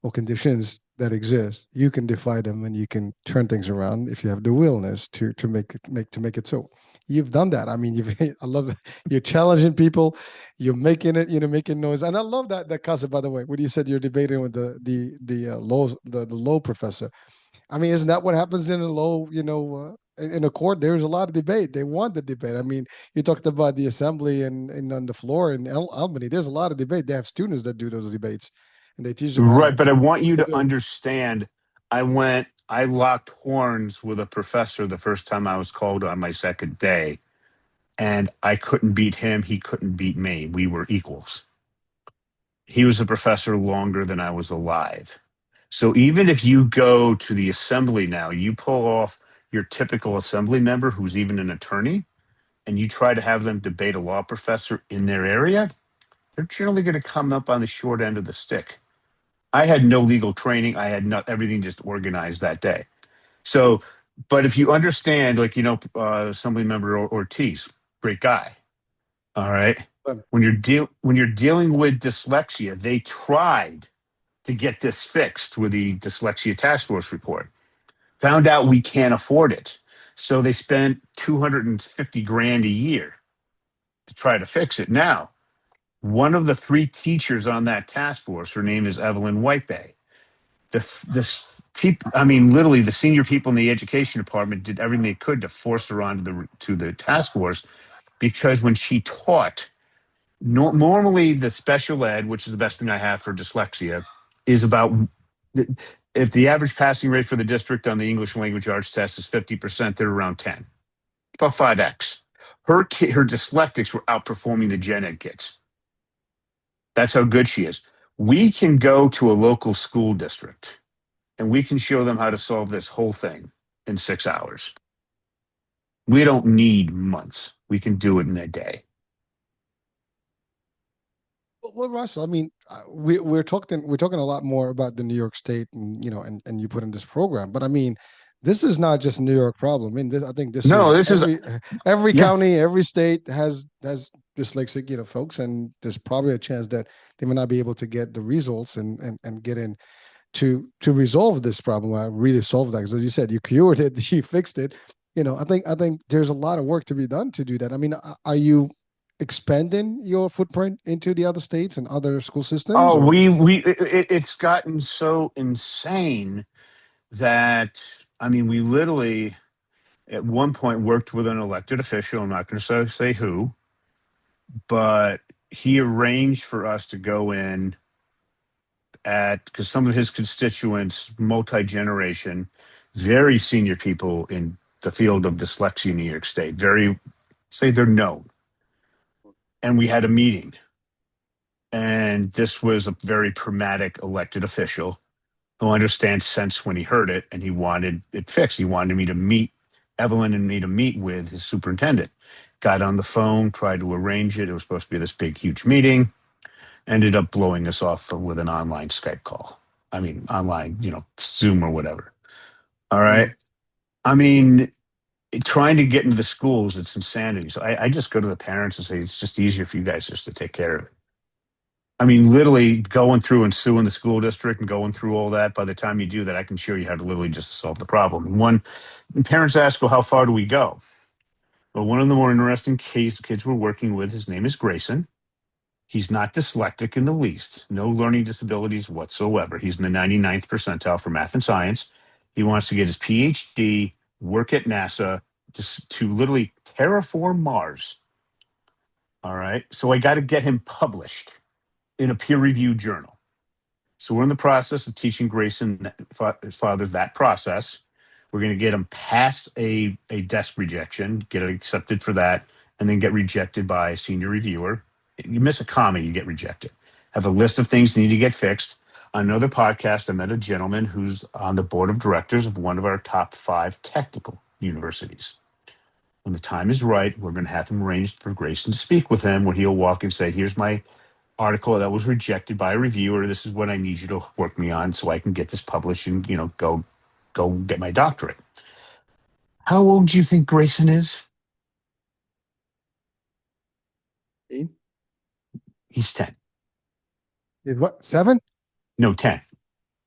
or conditions that exist, you can defy them and you can turn things around if you have the willingness to make it so. You've done that. I mean, I love that. You're challenging people, you're making it, making noise. And I love that concept, by the way, when you said you're debating with the low professor. I mean, isn't that what happens in a low, in a court? There's a lot of debate. They want the debate. I mean, you talked about the assembly and on the floor in Albany. There's a lot of debate. They have students that do those debates, and they teach them how Right, to but I want you to debate. understand. I locked horns with a professor the first time I was called on my second day, and I couldn't beat him. He couldn't beat me. We were equals. He was a professor longer than I was alive. So even if you go to the assembly now, you pull off your typical assembly member who's even an attorney, and you try to have them debate a law professor in their area, they're generally going to come up on the short end of the stick. I had no legal training. I had not everything just organized that day. So, but if you understand, like Assembly Member Ortiz, great guy. All right. Um, When you're dealing with dyslexia, they tried to get this fixed with the Dyslexia Task Force report. Found out we can't afford it, so they spent 250 grand a year to try to fix it. Now, one of the three teachers on that task force, her name is Evelyn Whitebay. This people, I mean, literally, the senior people in the education department did everything they could to force her onto the task force because when she taught, normally the special ed, which is the best thing I have for dyslexia, is about if the average passing rate for the district on the English language arts test is 50%, they're around 10, about 5x. Her dyslexics were outperforming the gen ed kids. That's how good she is. We can go to a local school district and we can show them how to solve this whole thing in 6 hours. We don't need months. We can do it in a day. well, Russell, I mean, we're talking a lot more about the New York State, and and you put in this program, but I mean, this is not just a New York problem. I mean, I think this No, is this is, every yeah. county, every state has dyslexic, folks, and there's probably a chance that they may not be able to get the results and get in to resolve this problem. I really solve that because, as you said, you cured it, you fixed it. I think there's a lot of work to be done to do that. I mean, are you expanding your footprint into the other states and other school systems, Oh, or it's gotten so insane that, I mean, we literally at one point worked with an elected official. I'm not going to say who, but he arranged for us to go in at because some of his constituents, multi generation, very senior people in the field of dyslexia in New York State, very say they're known. And we had a meeting, and this was a very pragmatic elected official who understands sense when he heard it, and he wanted it fixed. He wanted me to meet Evelyn and me to meet with his superintendent. Got on the phone, tried to arrange it. It was supposed to be this big, huge meeting. Ended up blowing us off with an online Skype call. I mean, online, Zoom or whatever. All right. Mhm. I mean, trying to get into the schools, it's insanity. So I just go to the parents and say, it's just easier for you guys just to take care of it. I mean, literally going through and suing the school district and going through all that. By the time you do that, I can show you how to literally just solve the problem. And parents ask, well, how far do we go? Well, one of the more interesting kids we're working with, his name is Grayson. He's not dyslexic in the least, no learning disabilities whatsoever. He's in the 99th percentile for math and science. He wants to get his PhD, work at NASA to literally terraform Mars. All right. So I got to get him published in a peer reviewed journal. So we're in the process of teaching Grayson, his father, that process. We're going to get him past a desk rejection, get accepted for that, and then get rejected by a senior reviewer. You miss a comma, you get rejected. Have a list of things that need to get fixed. On another podcast, I met a gentleman who's on the board of directors of one of our top 5 technical universities. When the time is right, we're going to have him arranged for Grayson to speak with him, where he'll walk and say, "Here's my article that was rejected by a reviewer. This is what I need you to work me on so I can get this published and go get my doctorate." How old do you think Grayson is? He's 10. Is what, 7? No, 10.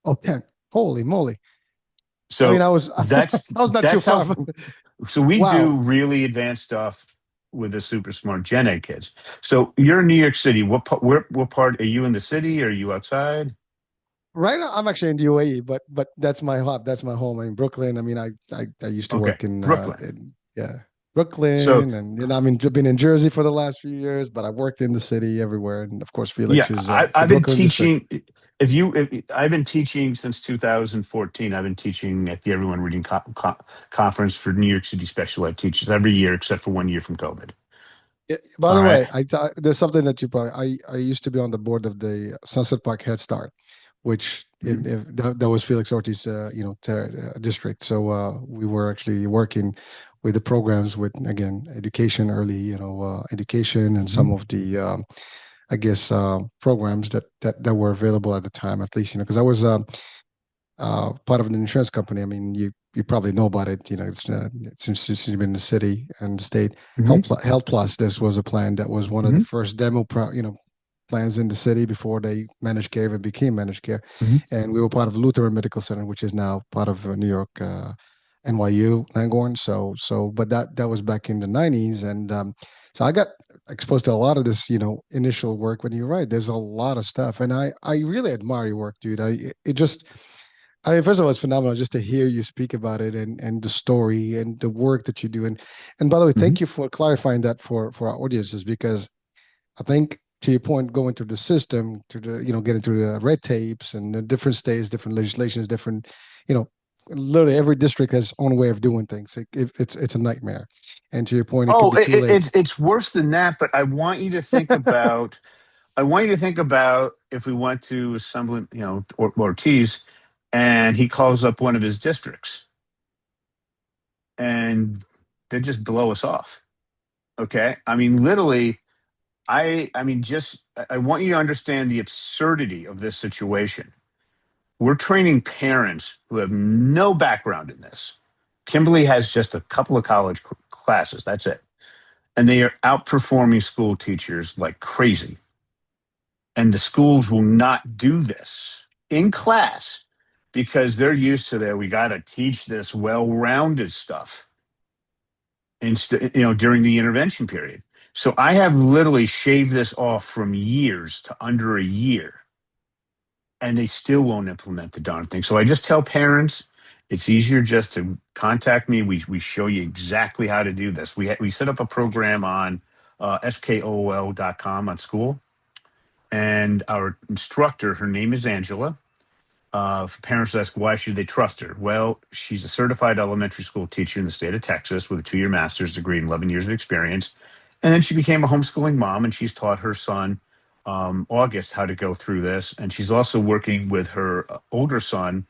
Oh, 10. Holy moly. I mean, So I was not too that's how. far. So we do Wow. really advanced stuff with the super smart Gen Ed kids. So you're in New York City. What part are you in the city? Or are you outside? Right now, I'm actually in the UAE, but that's my hub. That's my home. In Brooklyn. I mean, I used to Okay, work Brooklyn. in yeah, So Brooklyn, and I mean, been in Jersey for the last few years, but I worked in the city everywhere, and of course, yeah, Felix is the I've been Brooklyn district. teaching. If I've been teaching since 2014. I've been teaching at the Everyone Reading Conference for New York City special ed teachers every year except for 1 year from COVID. Yeah, by All the right. way, there's something that you probably I used to be on the board of the Sunset Park Head Start, which Mhm. that was Felix Ortiz, district. So we were actually working with the programs with again education, early education, and some Mhm. of the I guess programs that were available at the time, at least because I was part of an insurance company. I mean, you probably know about it. It's since you've been in the city and the state. Mhm. Health Plus. This was a plan that was one of the Mhm. first plans in the city before they managed care even became managed care. Mhm. And we were part of Lutheran Medical Center, which is now part of New York NYU Langorn. But that was back in the '90s, and so I got exposed to a lot of this, initial work. When you're right, there's a lot of stuff, and I really admire your work, dude. It just I mean, first of all, it's phenomenal just to hear you speak about it and the story and the work that you do. And by the way, Mhm. thank you for clarifying that for our audiences because I think to your point, going through the system, to the getting through the red tapes and the different states, different legislations, different, you know, literally every district has its own way of doing things. It's a nightmare. And to your point, it could Oh, be too late. it's worse than that. But I want you to think about if we went to Assembly, Ortiz, and he calls up one of his districts, and they just blow us off. Okay, I mean, literally, just I want you to understand the absurdity of this situation. We're training parents who have no background in this. Kimberly has just a couple of college classes. That's it. And they are outperforming school teachers like crazy. And the schools will not do this in class because they're used to that. We got to teach this well-rounded stuff during the intervention period. So I have literally shaved this off from years to under a year, and they still won't implement the darn thing. So I just tell parents it's easier just to contact me. We show you exactly how to do this. We set up a program on skol.com on school, and our instructor, her name is Angela. Parents ask, why should they trust her? Well, she's a certified elementary school teacher in the state of Texas with a 2 year master's degree and 11 years of experience. And then she became a homeschooling mom, and she's taught her son, August, how to go through this. And she's also working with her older son.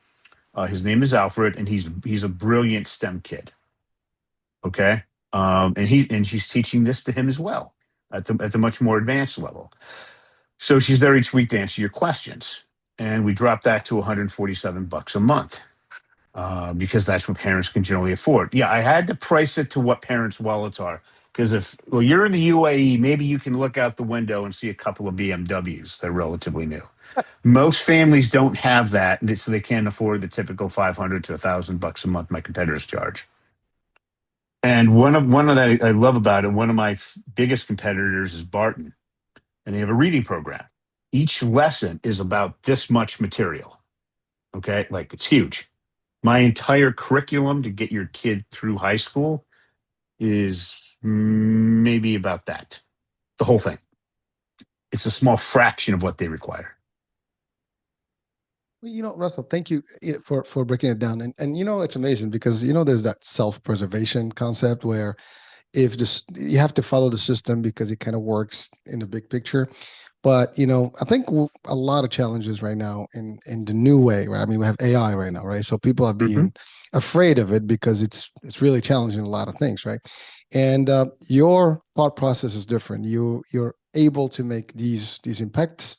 His name is Alfred, and he's a brilliant STEM kid. Okay, and she's teaching this to him as well at the much more advanced level. So she's there each week to answer your questions. And we drop that to $147 a month because that's what parents can generally afford. Yeah, I had to price it to what parents' wallets are. Because well, you're in the UAE, maybe you can look out the window and see a couple of BMWs. They're relatively new. Most families don't have that, so they can't afford the typical 500 to $1,000 a month my competitors charge. And one of that I love about it. One of my biggest competitors is Barton, and they have a reading program. Each lesson is about this much material. Okay. Like it's huge. My entire curriculum to get your kid through high school is maybe about that. the whole thing. It's a small fraction of what they require. Well, Russell, thank you for breaking it down. And it's amazing because there's that self-preservation concept where if this you have to follow the system because it kind of works in the big picture. But I think a lot of challenges right now in the new way, right? I mean, we have AI right now, right? So people are Mhm. being afraid of it because it's really challenging a lot of things, right? And your thought process is different. You're able to make these impacts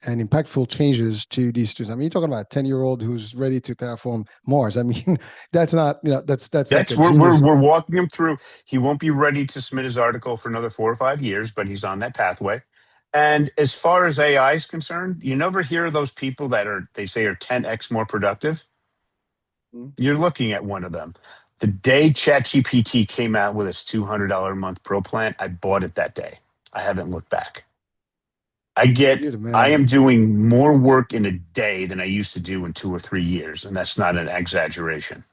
and impactful changes to these students. I mean, you're talking about a 10-year-old who's ready to terraform Mars. I mean, that's not, that's like That's a we're genius. we're walking him through. He won't be ready to submit his article for another 4 or 5 years, but he's on that pathway. And as far as AI is concerned, you never hear of those people that are they say are 10x more productive. You're looking at one of them. The day ChatGPT came out with its $200 a month pro plan, I bought it that day. I haven't looked back. You're the I man. am doing more work in a day than I used to do in 2 or 3 years, and that's not an exaggeration.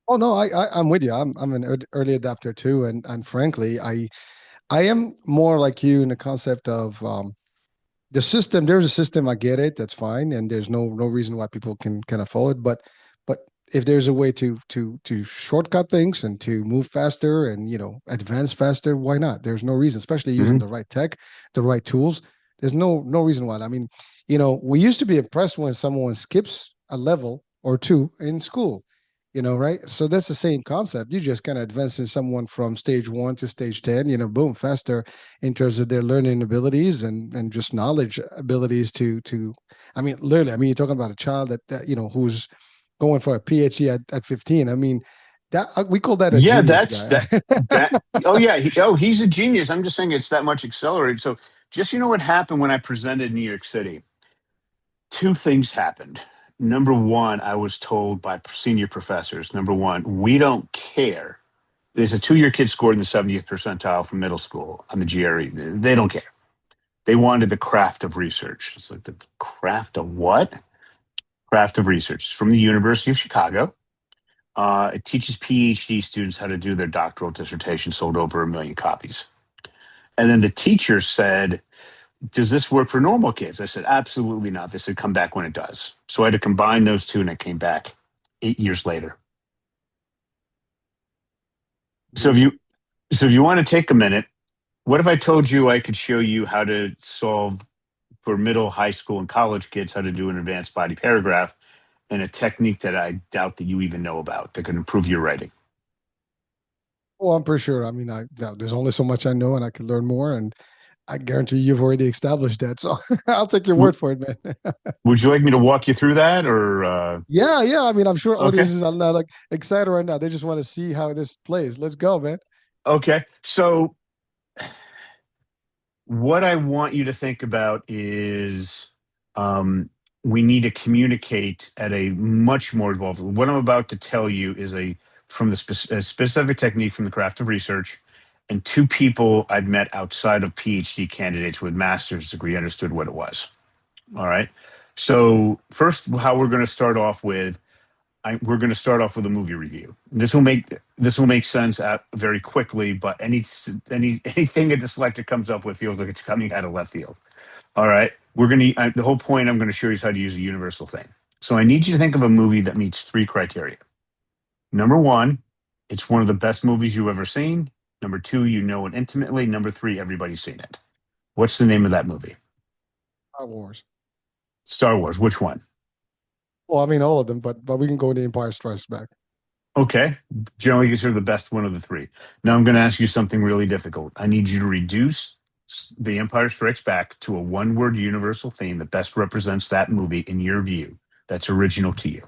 Oh no, I'm with you. I'm an early adapter too, and frankly, I am more like you in the concept of the system. There's a system. I get it. That's fine, and there's no reason why people can follow it. But if there's a way to shortcut things and to move faster and advance faster, why not? There's no reason, especially using Mhm. the right tech, the right tools. There's no reason why. I mean, we used to be impressed when someone skips a level or two in school. Right? So that's the same concept. You just kind of advancing someone from stage one to stage 10, boom, faster in terms of their learning abilities and just knowledge abilities to I mean literally, I mean, you're talking about a child that who's going for a PhD at 15. I mean, that we call that a Yeah, genius that's guy. that that. Oh yeah, he's a genius. I'm just saying it's that much accelerated. So just what happened when I presented in New York City. Two things happened. Number one, I was told by senior professors. Number one, we don't care. There's a 2 year kid scored in the 70th percentile from middle school on the GRE. They don't care. They wanted the craft of research. It's like the craft of what? Craft of research. It's from the University of Chicago. It teaches PhD students how to do their doctoral dissertation, sold over 1 million copies. And then the teacher said, does this work for normal kids? I said, absolutely not. They said, come back when it does. So I had to combine those two, and it came back 8 years later. So if Amazing. you so if you want to take a minute, what if I told you I could show you how to solve for middle, high school, and college kids how to do an advanced body paragraph and a technique that I doubt that you even know about that could improve your writing? Well, I'm pretty sure. I mean, there's only so much I know, and I can learn more. And I guarantee you've already established that. So I'll take your W- word for it, man. would you like me to walk you through that, or Yeah, yeah. I mean, I'm sure okay? audiences are not like excited right now. They just want to see how this plays. Let's go, man. Okay. So what I want you to think about is um, we need to communicate at a much more evolved. What I'm about to tell you is from the a specific technique from the craft of research, and two people I've met outside of PhD candidates with master's degree understood what it was. All right. So first, how we're going to start off with we're going to start off with a movie review. This will make sense very quickly, but anything a dyslexic comes up with feels like it's coming out of left field. All right, the whole point I'm going to show you is how to use a universal thing. So I need you to think of a movie that meets three criteria. Number one, it's one of the best movies you've ever seen. Number two, you know it intimately. Number three, everybody's seen it. What's the name of that movie? Star Wars. Star Wars. Which one? Well, I mean, all of them, but we can go into Empire Strikes Back. Okay. Generally considered the best one of the three. Now I'm going to ask you something really difficult. I need you to reduce The Empire Strikes Back to a one-word universal theme that best represents that movie in your view. That's original to you.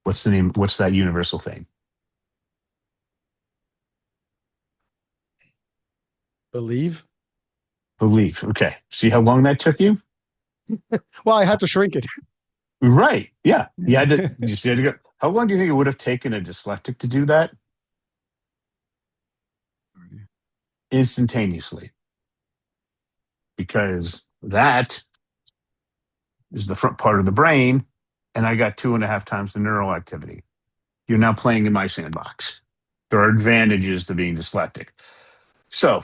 What's the name? What's that universal theme? Believe. Belief. Okay. See how long that took you? Well, I had to shrink it. Right. Yeah. You had to. You just had to go. How long do you think it would have taken a dyslexic to do that? Instantaneously, because that is the front part of the brain, and I got 2.5 times the neural activity. You're now playing in my sandbox. There are advantages to being dyslexic. So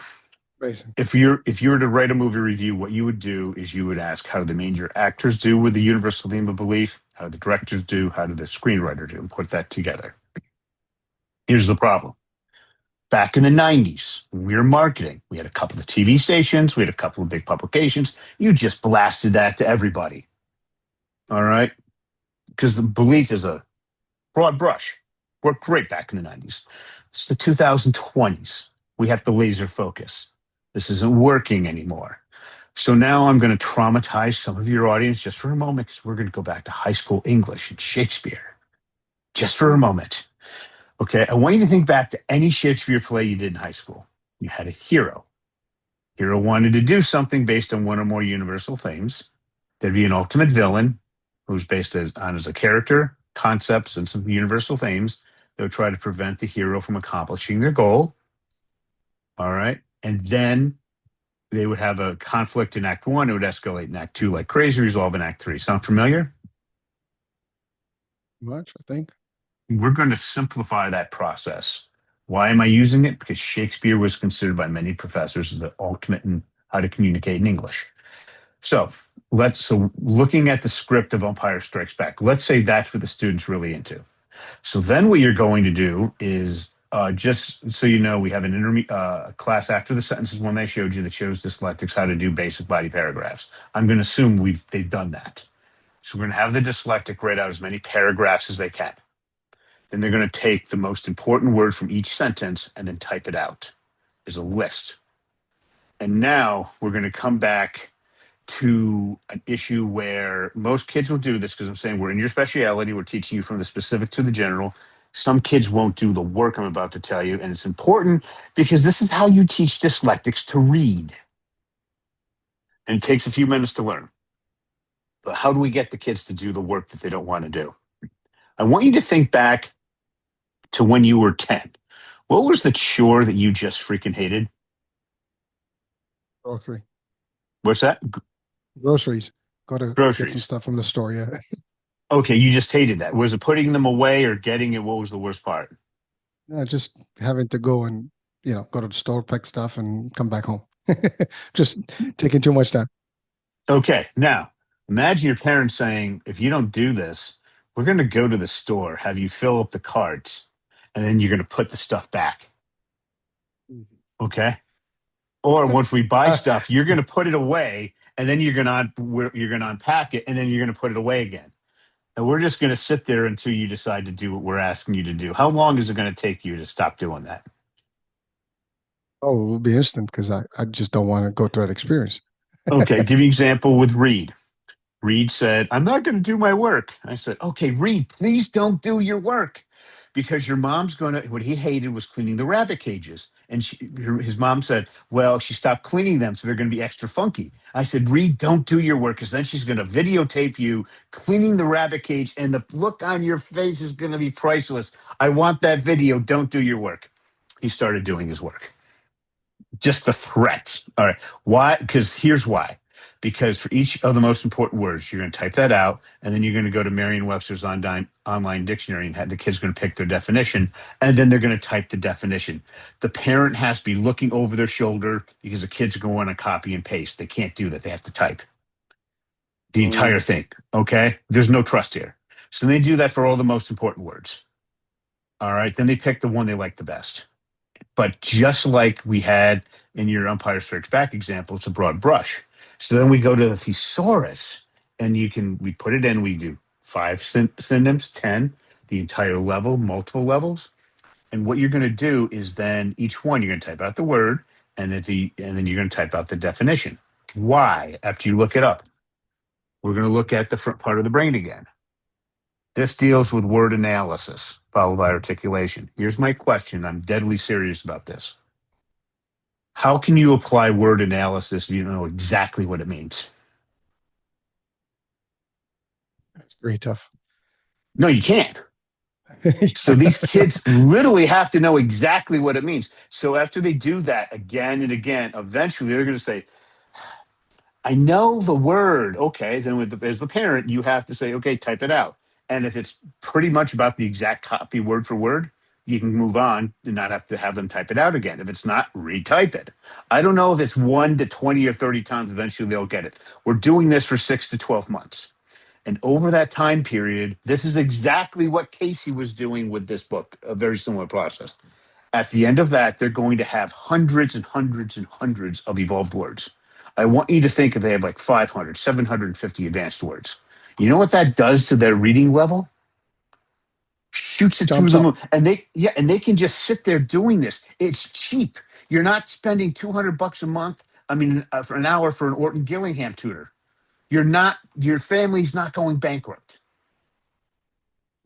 Amazing. If you were to write a movie review, what you would do is you would ask how do the major actors do with the universal theme of belief, how do the directors do, how do the screenwriter do, and put that together. Here's the problem. Back in the 90s, when we were marketing, we had a couple of TV stations, we had a couple of big publications. You just blasted that to everybody. All right. Because the belief is a broad brush. Worked great back in the 90s. It's the 2020s. We have to laser focus. This isn't working anymore. So now I'm going to traumatize some of your audience just for a moment because we're going to go back to high school English and Shakespeare just for a moment. Okay. I want you to think back to any Shakespeare play you did in high school. You had a hero. Hero wanted to do something based on one or more universal themes. There'd be an ultimate villain who's based as a character, concepts, and some universal themes that would try to prevent the hero from accomplishing their goal. All right. And then they would have a conflict in Act One. It would escalate in Act Two like crazy, resolve in Act Three. Sound familiar? Much, I think. We're going to simplify that process. Why am I using it? Because Shakespeare was considered by many professors as the ultimate in how to communicate in English. So looking at the script of Empire Strikes Back, let's say that's what the student's really into. So then what you're going to do is just so you know, we have an class after the sentences one they showed you that shows dyslexics how to do basic body paragraphs. I'm going to assume they've done that. So we're going to have the dyslexic write out as many paragraphs as they can. Then they're going to take the most important word from each sentence and then type it out as a list. And now we're going to come back to an issue where most kids will do this because I'm saying we're in your speciality. We're teaching you from the specific to the general. Some kids won't do the work I'm about to tell you. And it's important because this is how you teach dyslexics to read. And it takes a few minutes to learn. But how do we get the kids to do the work that they don't want to do? I want you to think back to when you were 10. What was the chore that you just freaking hated? Grocery. What's that? Groceries. Got to get some Groceries. stuff from the store. Yeah. Okay, you just hated that. Was it putting them away or getting it? What was the worst part? Yeah, just having to go and, go to the store, pick stuff, and come back home. Just taking too much time. Okay, now imagine your parents saying, if you don't do this, we're going to go to the store, have you fill up the carts, and then you're going to put the stuff back. Mhm. Okay. Or once we buy Uh, stuff, you're going to put it away, and then you're going to unpack it, and then you're going to put it away again. And we're just going to sit there until you decide to do what we're asking you to do. How long is it going to take you to stop doing that? oh, it will be instant because I just don't want to go through that experience. Okay, give you an example with Reed. Reed said, I'm not going to do my work. I said, okay, Reed, please don't do your work because your mom's going to, what he hated was cleaning the rabbit cages. And his mom said, well, she stopped cleaning them, so they're going to be extra funky. I said, Reed, don't do your work because then she's going to videotape you cleaning the rabbit cage and the look on your face is going to be priceless. I want that video. Don't do your work. He started doing his work. Just the threat. All right. Why? Because here's why. Because for each of the most important words, you're going to type that out, and then you're going to go to Merriam-Webster's online dictionary, and the kid's going to pick their definition, and then they're going to type the definition. The parent has to be looking over their shoulder because the kids are going to copy and paste. They can't do that. They have to type the entire Oh, thing. Okay. There's no trust here. So they do that for all the most important words. All right. Then they pick the one they like the best. But just like we had in your Umpire Strikes Back example, it's a broad brush. So then we go to the thesaurus, and we put it in. We do five synonyms, 10, the entire level, multiple levels. And what you're going to do is then each one you're going to type out the word, and then you're going to type out the definition. Why? After you look it up, we're going to look at the front part of the brain again. This deals with word analysis followed by articulation. Here's my question. I'm deadly serious about this. How can you apply word analysis if you know exactly what it means? it's very tough. No, you can't. So these kids literally have to know exactly what it means. So after they do that again and again, eventually they're going to say, I know the word. Okay. Then as the parent, you have to say, okay, type it out. And if it's pretty much about the exact copy word for word, you can move on and not have to have them type it out again. If it's not, retype it. I don't know if it's 1 to 20 or 30 times. Eventually, they'll get it. We're doing this for 6 to 12 months. And over that time period, this is exactly what Casey was doing with this book, a very similar process. At the end of that, they're going to have hundreds and hundreds and hundreds of evolved words. I want you to think if they have like 500, 750 advanced words. You know what that does to their reading level? Shoots it through Jumps the up. moon. And they can just sit there doing this. It's cheap. You're not spending $200 a month. I mean, for an hour for an Orton Gillingham tutor. Your family's not going bankrupt.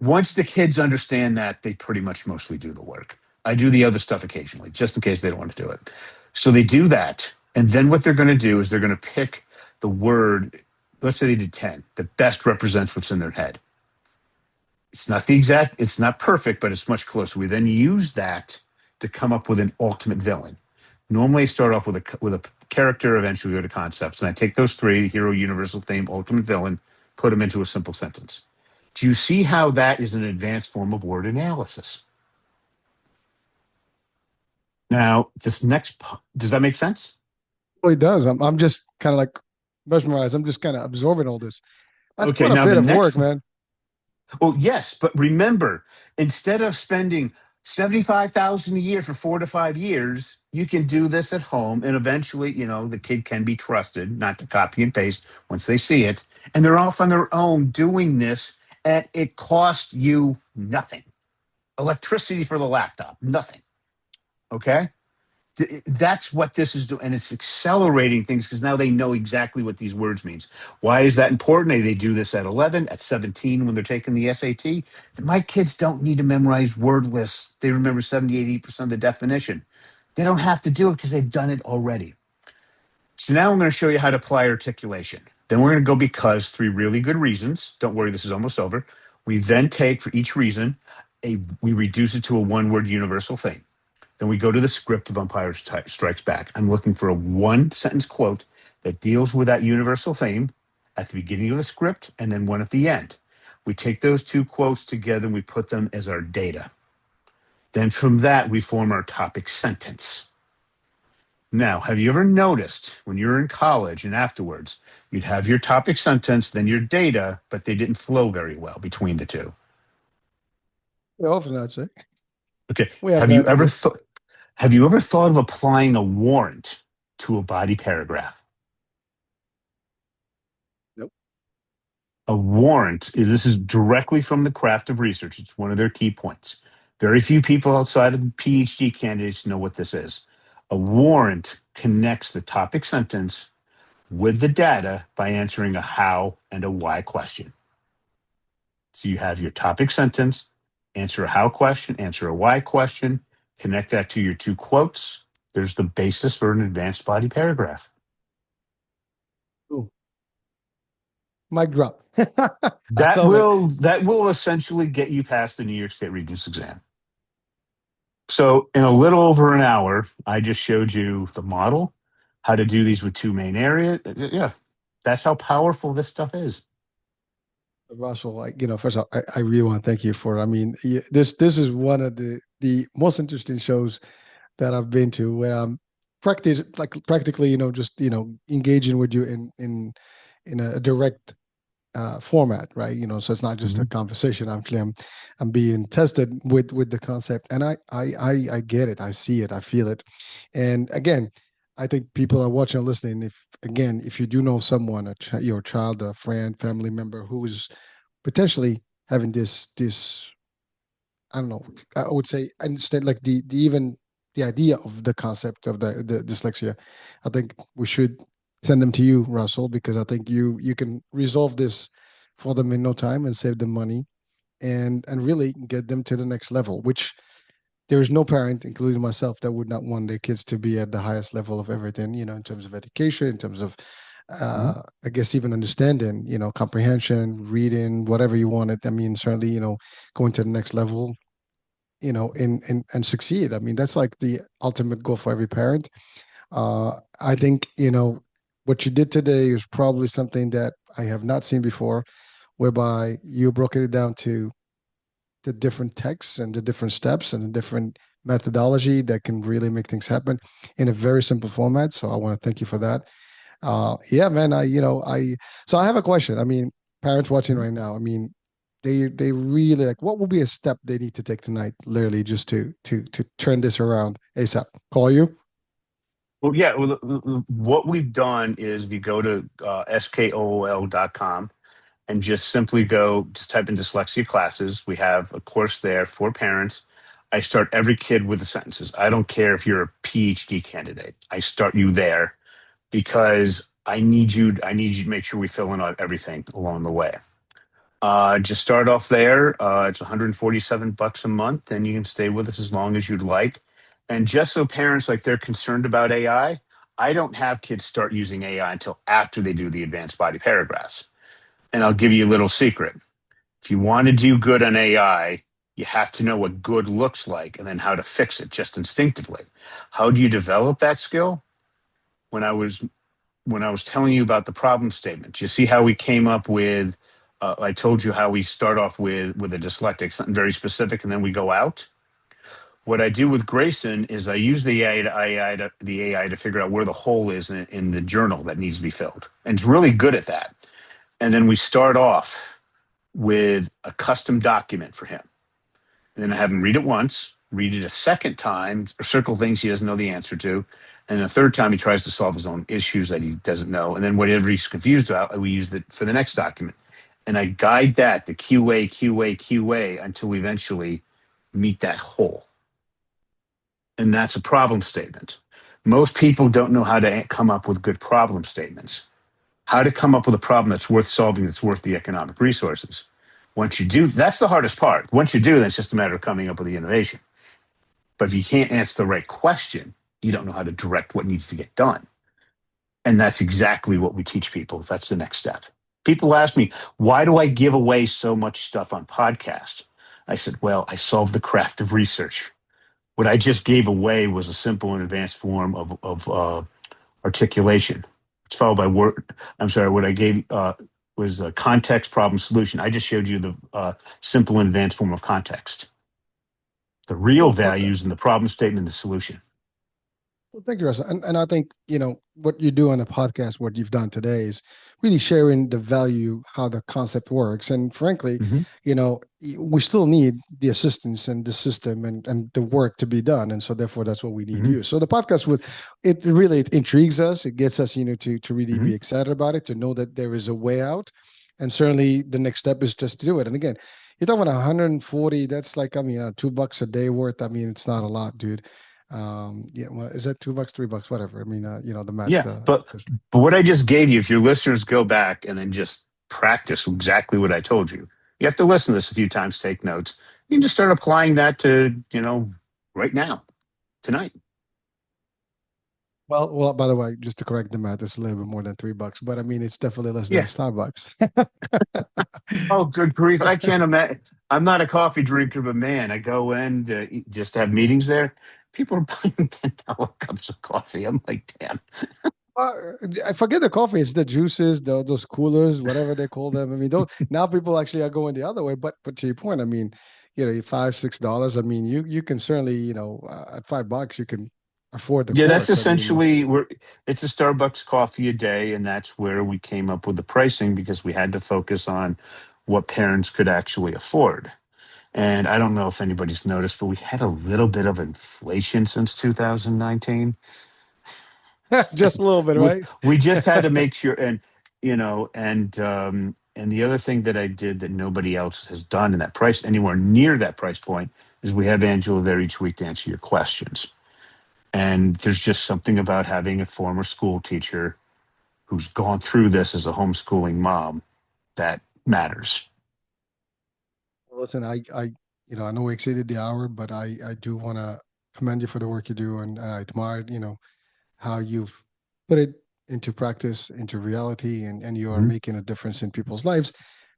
Once the kids understand that, they pretty much mostly do the work. I do the other stuff occasionally, just in case they don't want to do it. So they do that. And then what they're going to do is they're going to pick the word. Let's say they did 10, that best represents what's in their head. It's not perfect, but it's much closer. We then use that to come up with an ultimate villain. Normally, I start off with a character, eventually go to concepts. And I take those three: hero, universal theme, ultimate villain, put them into a simple sentence. Do you see how that is an advanced form of word analysis? Now, does that make sense? Well, it does. I'm just kind of like mesmerized. I'm just kind of absorbing all this. That's Okay, quite a now the bit of next, work, man. well, yes, but remember, instead of spending 75,000 a year for 4 to 5 years, you can do this at home, and eventually, the kid can be trusted not to copy and paste once they see it, and they're off on their own doing this, and it costs you nothing. Electricity for the laptop, nothing. Okay? That's what this is doing, and it's accelerating things because now they know exactly what these words means. Why is that important? They do this at 11, at 17 when they're taking the SAT. My kids don't need to memorize word lists. They remember 70, 80% of the definition. They don't have to do it because they've done it already. So now I'm going to show you how to apply articulation. Then we're going to go because three really good reasons. Don't worry, this is almost over. We then take for each reason, we reduce it to a one-word universal thing. Then we go to the script of Umpire Strikes Back. I'm looking for a one sentence quote that deals with that universal theme at the beginning of the script and then one at the end. We take those two quotes together and we put them as our data. Then from that, we form our topic sentence. Now, have you ever noticed when you're in college and afterwards, you'd have your topic sentence, then your data, but they didn't flow very well between the two? Yeah, often I'd say Okay. we have that here. Have you ever thought of applying a warrant to a body paragraph? Nope. A warrant is this is directly from the craft of research. It's one of their key points. Very few people outside of the PhD candidates know what this is. A warrant connects the topic sentence with the data by answering a how and a why question. So you have your topic sentence, answer a how question, answer a why question, connect that to your two quotes. There's the basis for an advanced body paragraph. Ooh, mic drop. I That love it. will that will essentially get you past the New York State Regents exam. So in a little over an hour, I just showed you the model, how to do these with two main areas. Yeah, that's how powerful this stuff is. Russell, like first of all, I really want to thank you for. I mean, this is one of the most interesting shows that I've been to, where I'm practically, just engaging with you in a direct format, right? So it's not just a Mhm. conversation. I'm being tested with the concept, and I get it, I see it, I feel it, and again, I think people are watching and listening. If you do know someone, your child, a friend, family member who's potentially having this, I don't know, I would say, instead, like the even the idea of the concept of the dyslexia, I think we should send them to you, Russell, because I think you can resolve this for them in no time and save them money and really get them to the next level, which there is no parent, including myself, that would not want their kids to be at the highest level of everything, in terms of education, in terms of Mhm. I guess even understanding, comprehension, reading, whatever you wanted. I mean, certainly, going to the next level, and succeed. I mean, that's like the ultimate goal for every parent. I think, what you did today is probably something that I have not seen before, whereby you broke it down to the different texts and the different steps and the different methodology that can really make things happen in a very simple format. So I want to thank you for that. Yeah, man. So I have a question. I mean, parents watching right now. I mean, they really like. What would be a step they need to take tonight, literally, just to turn this around ASAP? Call you. Well, yeah. Well, what we've done is if you go to skool.com and just simply just type in dyslexia classes. We have a course there for parents. I start every kid with the sentences. I don't care if you're a PhD candidate. I start you there because I need you to make sure we fill in on everything along the way. Just start off there. It's 147 bucks a month, and you can stay with us as long as you'd like. And just so parents like they're concerned about I don't have kids start using AI until after they do the advanced body paragraphs. And I'll give you a little secret. If you want to do good on AI, you have to know what good looks like and then how to fix it just instinctively. How do you develop that skill? When I was when I was telling you about the problem statement, you see how we came up with I told you how we start off with a dyslectic, something very specific, and then we go out. What I do with Grayson is I use the AI to figure out where the hole is in the journal that needs to be filled, and it's really good at that. And then we start off with a custom document for him. And then I have him read it once, read it a second time, or circle things he doesn't know the answer to. And the third time, he tries to solve his own issues that he doesn't know. And then whatever he's confused about, we use it for the next document. And I guide that, the QA, QA, QA, until we eventually meet that hole. And that's a problem statement. Most people don't know how to come up with good problem statements, how to come up with a problem that's worth solving, that's worth the economic resources. Once you do, that's the hardest part. Once you do, then it's just a matter of coming up with the innovation. But if you can't answer the right question, you don't know how to direct what needs to get done. And that's exactly what we teach people. That's the next step. People ask me, why do I give away so much stuff on podcasts? I said, well, I solved the craft of research. What I just gave away was a simple and advanced form of articulation. It's followed by word. I'm sorry, what I gave was a context problem solution. I just showed you the simple and advanced form of context. The real Well, values in the problem statement and the solution. well, thank you, Russell. And I think, what you do on the podcast, what you've done today is really sharing the value, how the concept works. And frankly, Mm-hmm. we still need the assistance and the system and the work to be done. And so therefore that's what we need Mm-hmm. you. So the podcast it intrigues us. It gets us, to really Mm-hmm. be excited about it, to know that there is a way out. And certainly the next step is just to do it. And again, you're talking about 140, that's like, I mean, $2 a day worth. I mean, it's not a lot, dude. Yeah, well, is that $2, $3, whatever? I mean, the math. Yeah, but what I just gave you, if your listeners go back and then just practice exactly what I told you, you have to listen to this a few times, take notes. You can just start applying that to right now, tonight. Well, by the way, just to correct the math, it's a little bit more than $3, but I mean, it's definitely less than a Yeah. Starbucks. Oh, good grief! I can't imagine. I'm not a coffee drinker, but man, I go in just to have meetings there. People are buying $10 cups of coffee. I'm like, damn. I forget the coffee. It's the juices, those coolers, whatever they call them. I mean, those now people actually are going the other way. But to your point, I mean, $5, $6. I mean, you can certainly, at $5 you can afford the Yeah, that's course. I mean, essentially where it's a Starbucks coffee a day, and that's where we came up with the pricing because we had to focus on what parents could actually afford. And I don't know if anybody's noticed, but we had a little bit of inflation since 2019. just a little bit, we right? we just had to make sure, and and the other thing that I did that nobody else has done in that price anywhere near that price point is we have Angela there each week to answer your questions. And there's just something about having a former school teacher who's gone through this as a homeschooling mom that matters. Listen, I know we exceeded the hour, but I do want to commend you for the work you do, and I admire, how you've put it into practice, into reality, and you are Mhm. making a difference in people's lives.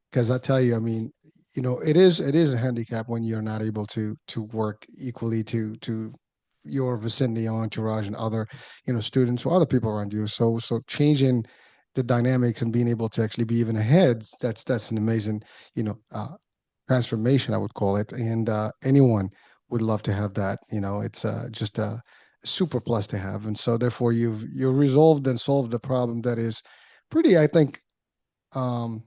Because I tell you, I mean, it is a handicap when you're not able to work equally to your vicinity, entourage, and other, students or other people around you. So changing the dynamics and being able to actually be even ahead, that's an amazing, you know, uh, transformation, I would call it. And anyone would love to have that. It's just a super plus to have. And so therefore you've resolved and solved the problem that is pretty, I think, um,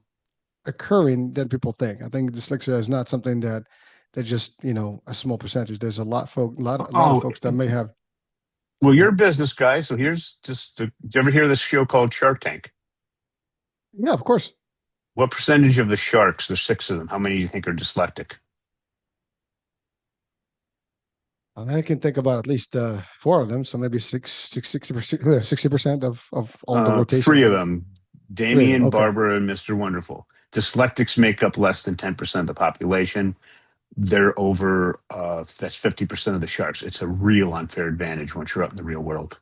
occurring than people think. I think dyslexia is not something that just a small percentage. There's a lot of Oh, folks that may have. well, you're Yeah, a business guy, so here's just. Do you ever hear of this show called Shark Tank? yeah, of course. What percentage of the sharks? There's six of them. How many do you think are dyslexic? I can think about at least four of them, so maybe 60%, 60% of all the Three of rotation. them: Three of them. Damien, Okay. Barbara, and Mr. Wonderful. Dyslexics make up less than 10% of the population. They're over. That's 50% of the sharks. It's a real unfair advantage once you're out in the real world.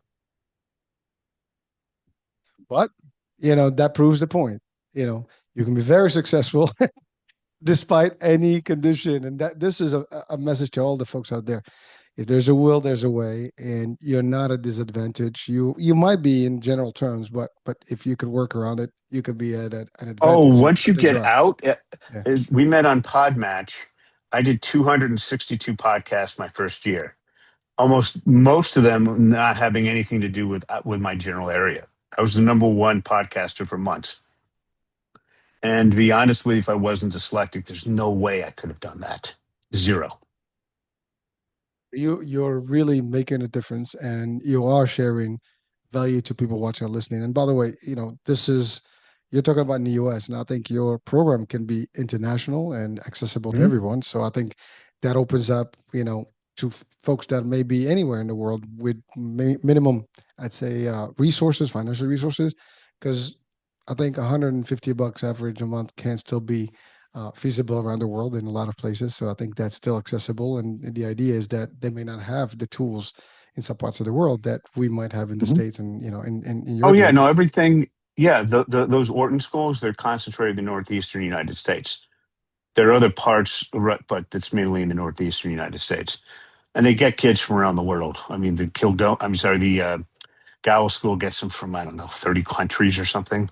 But that proves the point. You can be very successful despite any condition, and that this is a message to all the folks out there. If there's a will, there's a way, and you're not at disadvantage. You might be in general terms, but if you can work around it, you could be at an Oh, advantage. once you Things get around. out, Yeah. we met on Podmatch. I did 262 podcasts my first year. Almost most of them not having anything to do with my general area. I was the number one podcaster for months. And to be honest with you, if I wasn't dyslexic, there's no way I could have done that. Zero. You're really making a difference, and you are sharing value to people watching or listening. And by the way, this is you're talking about in the US, and I think your program can be international and accessible to Mhm. everyone. So I think that opens up, to folks that may be anywhere in the world with minimum, I'd say, resources, financial resources, because I think $150 average a month can still be feasible around the world in a lot of places. So I think that's still accessible. And the idea is that they may not have the tools in some parts of the world that we might have in the Mhm. States and, in Oh your yeah, no, case. everything. Yeah, those Orton schools, they're concentrated in the northeastern United States. There are other parts, but it's mainly in the northeastern United States, and they get kids from around the world. I mean, the Kildo, I'm sorry, the Gowl School gets them from I don't know 30 countries or something.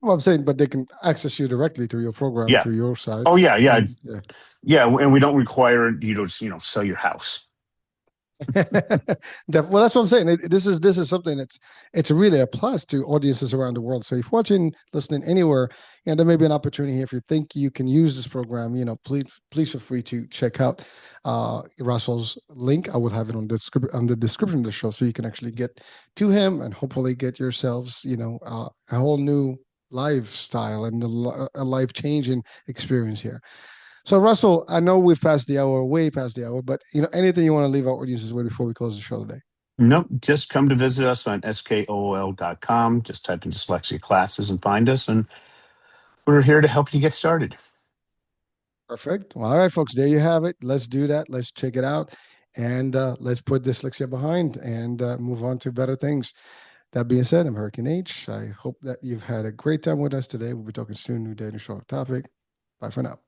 Well, I'm saying, but they can access you directly through your program, Yeah. through your site. Oh yeah, yeah, And yeah. yeah. And we don't require you to sell your house. Well, that's what I'm saying. This is something it's really a plus to audiences around the world. So if you're watching, listening anywhere, and there may be an opportunity here. If you think you can use this program, please feel free to check out Russell's link. I will have it on the description of the show, so you can actually get to him and hopefully get yourselves, a whole new lifestyle and a life changing experience here. So Russell, I know we've passed the hour, way past the hour, but anything you want to leave our audiences with before we close the show today? Nope. Just come to visit us on skool.com. Just type in dyslexia classes and find us, and we're here to help you get started. Perfect. Well, all right, folks, there you have it. Let's do that. Let's check it out, and let's put dyslexia behind and move on to better things. That being said, I'm Hurricane H. I hope that you've had a great time with us today. We'll be talking soon. New day, new show topic. Bye for now.